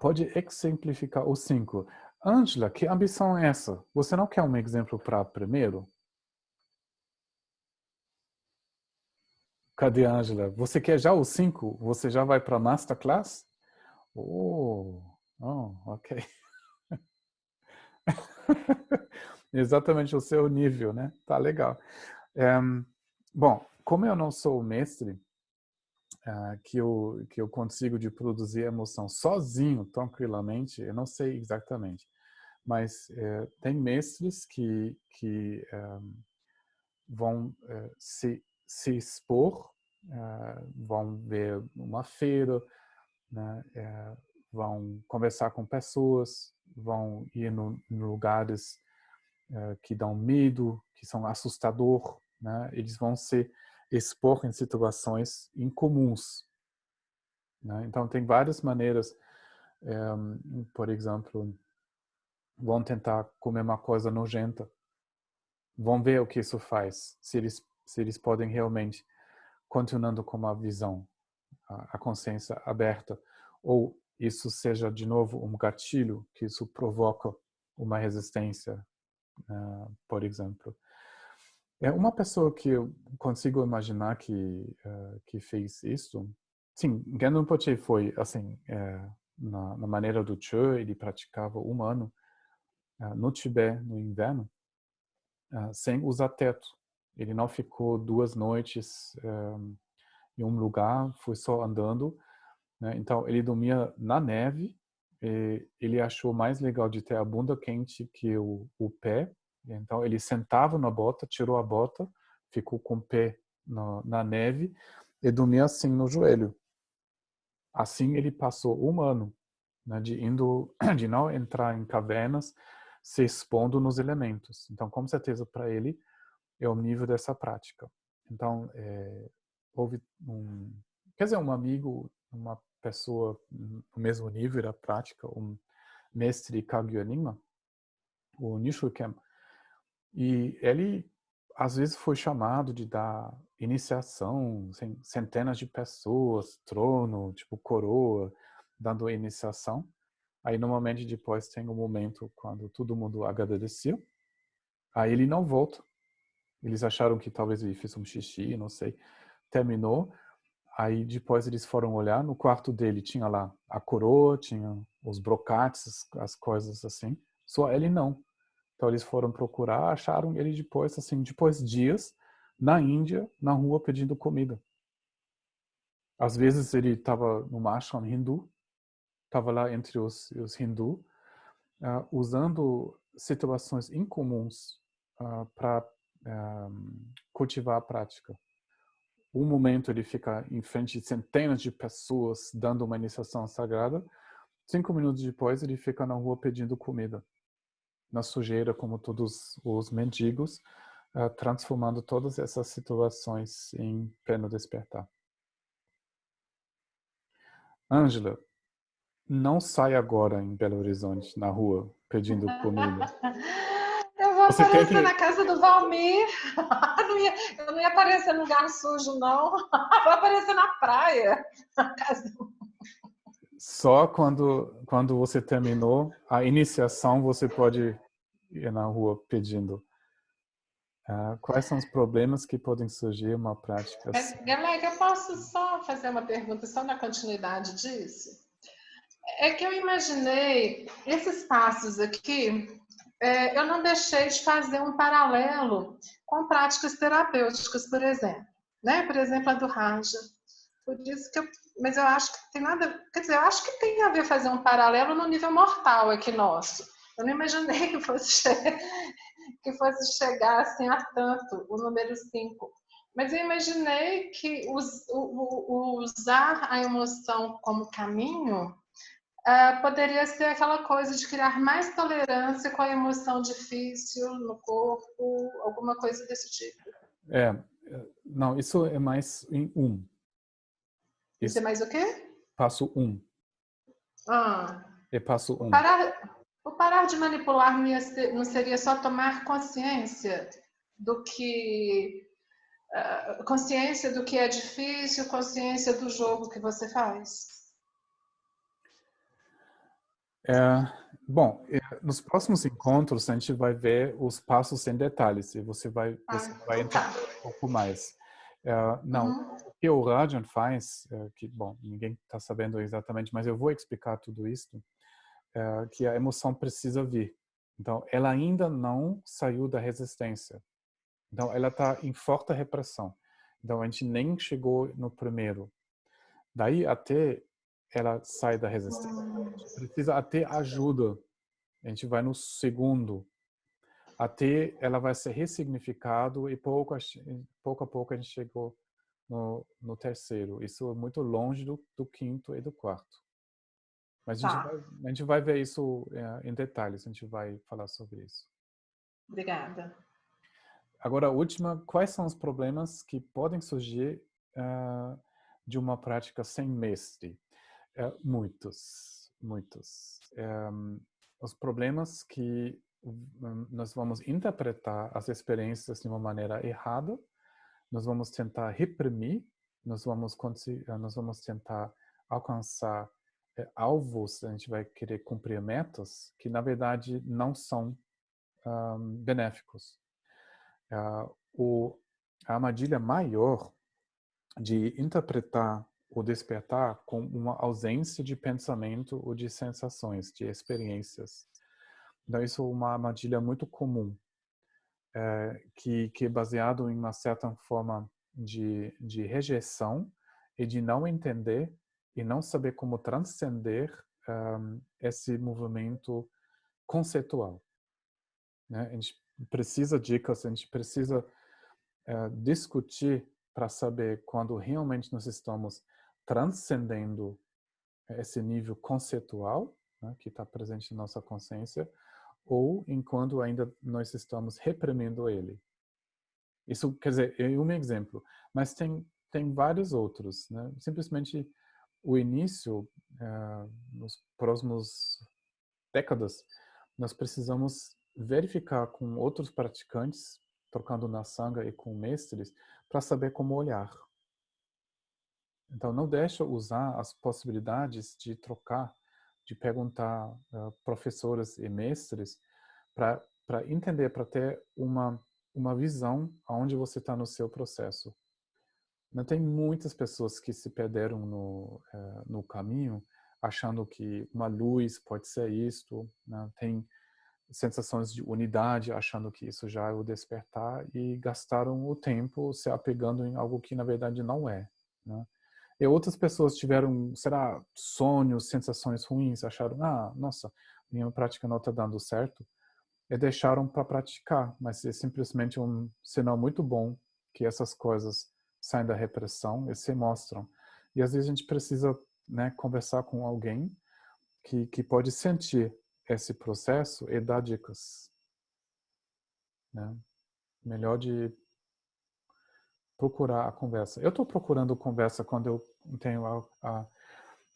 pode exemplificar os 5. Ângela, que ambição é essa? Você não quer um exemplo para primeiro? Cadê a Ângela? Você quer já os 5? Você já vai para Masterclass? Ok. Exatamente o seu nível, né? Tá legal. Bom, como eu não sou o mestre, que eu consigo de produzir emoção sozinho, tranquilamente, eu não sei exatamente. Mas tem mestres que vão se expor, vão ver uma feira, né, vão conversar com pessoas, vão ir em lugares que dão medo, que são assustador, né? Eles vão se expor em situações incomuns, né? Então tem várias maneiras Por exemplo, vão tentar comer uma coisa nojenta. Vão ver o que isso faz, se eles podem realmente continuando com uma visão, a consciência aberta, ou isso seja de novo um gatilho que isso provoca uma resistência, por exemplo. É uma pessoa que eu consigo imaginar que fez isso. Sim, Genro Rinpoche foi assim, na maneira do Chö, ele praticava 1 ano no Tibete no inverno, sem usar teto. Ele não ficou 2 noites em um lugar, foi só andando, né? Então ele dormia na neve. E ele achou mais legal de ter a bunda quente que o pé. Então ele sentava na bota, tirou a bota, ficou com o pé na neve e dormia assim no joelho. Assim ele passou 1 ano, né, de não entrar em cavernas, se expondo nos elementos. Então, com certeza, para ele, é o nível dessa prática. Então, houve um amigo, uma pessoa no mesmo nível da prática, um mestre Kagyu Nyingma, o Nishuken, e ele às vezes foi chamado de dar iniciação, centenas de pessoas, trono, tipo coroa, dando iniciação. Aí normalmente depois tem um momento quando todo mundo agradeceu. Aí ele não volta. Eles acharam que talvez ele fez um xixi, não sei. Terminou. Aí depois eles foram olhar, no quarto dele tinha lá a coroa, tinha os brocates, as coisas assim. Só ele não. Então eles foram procurar, acharam ele depois, assim, depois de dias, na Índia, na rua pedindo comida. Às vezes ele estava no ashram hindu, estava lá entre os hindu, usando situações incomuns para cultivar a prática. Um momento ele fica em frente de centenas de pessoas dando uma iniciação sagrada. 5 minutos depois ele fica na rua pedindo comida, na sujeira como todos os mendigos, transformando todas essas situações em pleno despertar. Ângela, não sai agora em Belo Horizonte, na rua, pedindo comida. Eu vou Você tem aparecer que... na casa do Valmir. Eu não ia aparecer no lugar sujo, não. Vou aparecer na praia. Na casa do... Só quando você terminou a iniciação, você pode ir na rua pedindo. Quais são os problemas que podem surgir uma prática assim? Galera, eu posso só fazer uma pergunta, só na continuidade disso? É que eu imaginei esses passos aqui, eu não deixei de fazer um paralelo com práticas terapêuticas, por exemplo. Né? Por exemplo, a do Raja. Por isso que mas eu acho que tem nada... Quer dizer, eu acho que tem a ver fazer um paralelo no nível mortal aqui nosso. Eu não imaginei que fosse chegar assim a tanto, o número 5. Mas eu imaginei que usar a emoção como caminho poderia ser aquela coisa de criar mais tolerância com a emoção difícil no corpo, alguma coisa desse tipo. Não, isso é mais em 1. Isso é mais o quê? Passo 1. É passo 1. O parar de manipular não seria só tomar consciência do que... consciência do que é difícil, consciência do jogo que você faz? Bom, nos próximos encontros a gente vai ver os passos em detalhes e você vai entender um pouco mais. O que o Rajan faz, que, bom, ninguém está sabendo exatamente, mas eu vou explicar tudo isso, que a emoção precisa vir. Então, ela ainda não saiu da resistência. Então, ela está em forte repressão. Então, a gente nem chegou no primeiro. Daí até ela sai da resistência. A gente precisa até ajuda. A gente vai no segundo. Até ela vai ser ressignificado e pouco a pouco a gente chegou no terceiro. Isso é muito longe do quinto e do quarto. Mas a gente vai ver isso em detalhes. A gente vai falar sobre isso. Obrigada. Agora, a última, quais são os problemas que podem surgir de uma prática sem mestre? Muitos. muitos. Os problemas que nós vamos interpretar as experiências de uma maneira errada, nós vamos tentar reprimir, nós vamos tentar alcançar alvos, a gente vai querer cumprir metas que, na verdade, não são benéficos. A armadilha maior de interpretar o despertar com uma ausência de pensamento ou de sensações, de experiências. Então, isso é uma armadilha muito comum, que é baseado em uma certa forma de rejeição e de não entender e não saber como transcender esse movimento conceitual. Né? A gente precisa de dicas, a gente precisa discutir para saber quando realmente nós estamos transcendendo esse nível conceitual, né, que está presente em nossa consciência, ou enquanto ainda nós estamos reprimindo ele. Isso, quer dizer, é um exemplo, mas tem vários outros. Né? Simplesmente o início, nos próximos décadas, nós precisamos verificar com outros praticantes, trocando na sangha e com mestres, para saber como olhar. Então, não deixa usar as possibilidades de trocar, de perguntar professores e mestres para entender, para ter uma visão aonde você está no seu processo. Não tem muitas pessoas que se perderam no caminho, achando que uma luz pode ser isto, né? Tem sensações de unidade, achando que isso já é o despertar, e gastaram o tempo se apegando em algo que na verdade não é. Né? E outras pessoas tiveram, sonhos, sensações ruins, acharam, nossa, minha prática não está dando certo, e deixaram para praticar, mas é simplesmente um sinal muito bom que essas coisas saem da repressão e se mostram. E às vezes a gente precisa, né, conversar com alguém que pode sentir esse processo e dar dicas. Né? Melhor de procurar a conversa. Eu estou procurando conversa quando eu tenho a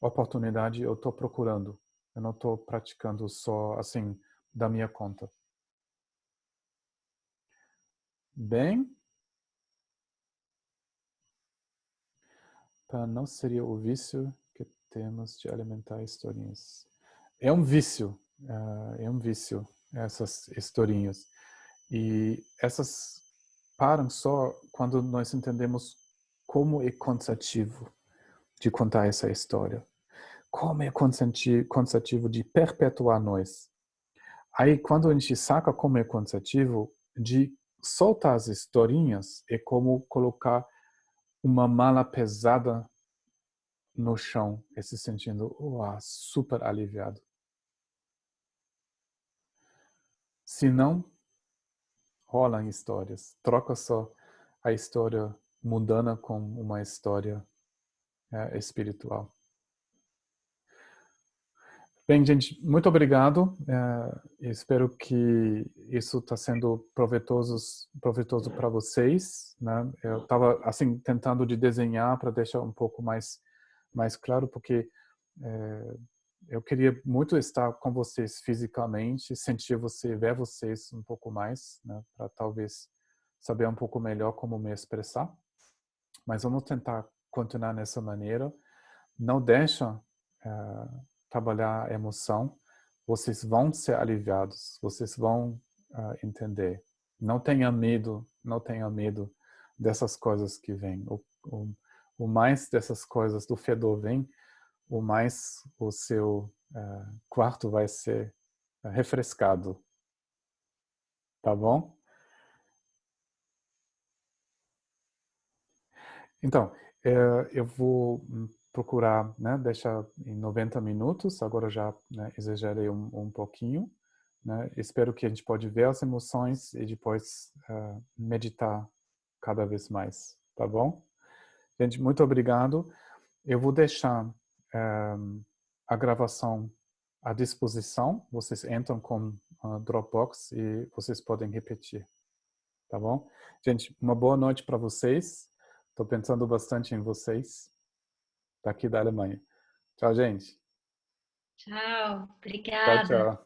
oportunidade, eu estou procurando. Eu não estou praticando só, assim, da minha conta. Bem, para não seria o vício que temos de alimentar historinhas. É um vício essas historinhas. E essas param só quando nós entendemos como é cansativo de contar essa história. Como é cansativo de perpetuar nós. Aí, quando a gente saca como é cansativo, de soltar as historinhas é como colocar uma mala pesada no chão e se sentindo super aliviado. Se não, rolam histórias. Troca só a história mundana com uma história espiritual. Bem, gente, muito obrigado. Espero que isso está sendo proveitoso para vocês. Né? Eu estava assim tentando de desenhar para deixar um pouco mais claro, porque eu queria muito estar com vocês fisicamente, sentir ver vocês um pouco mais, né? Para talvez saber um pouco melhor como me expressar. Mas vamos tentar continuar nessa maneira. Não deixa trabalhar a emoção, vocês vão ser aliviados, vocês vão entender. Não tenha medo dessas coisas que vêm. O mais dessas coisas do fedor vem, o mais o seu quarto vai ser refrescado. Tá bom? Então, eu vou procurar, né, deixar em 90 minutos, agora já, né, exagerei um pouquinho. Né? Espero que a gente pode ver as emoções e depois meditar cada vez mais, tá bom? Gente, muito obrigado. Eu vou deixar a gravação à disposição. Vocês entram com Dropbox e vocês podem repetir, tá bom? Gente, uma boa noite para vocês. Estou pensando bastante em vocês. Daqui da Alemanha. Tchau, gente. Tchau, Tchau, obrigada. tchau.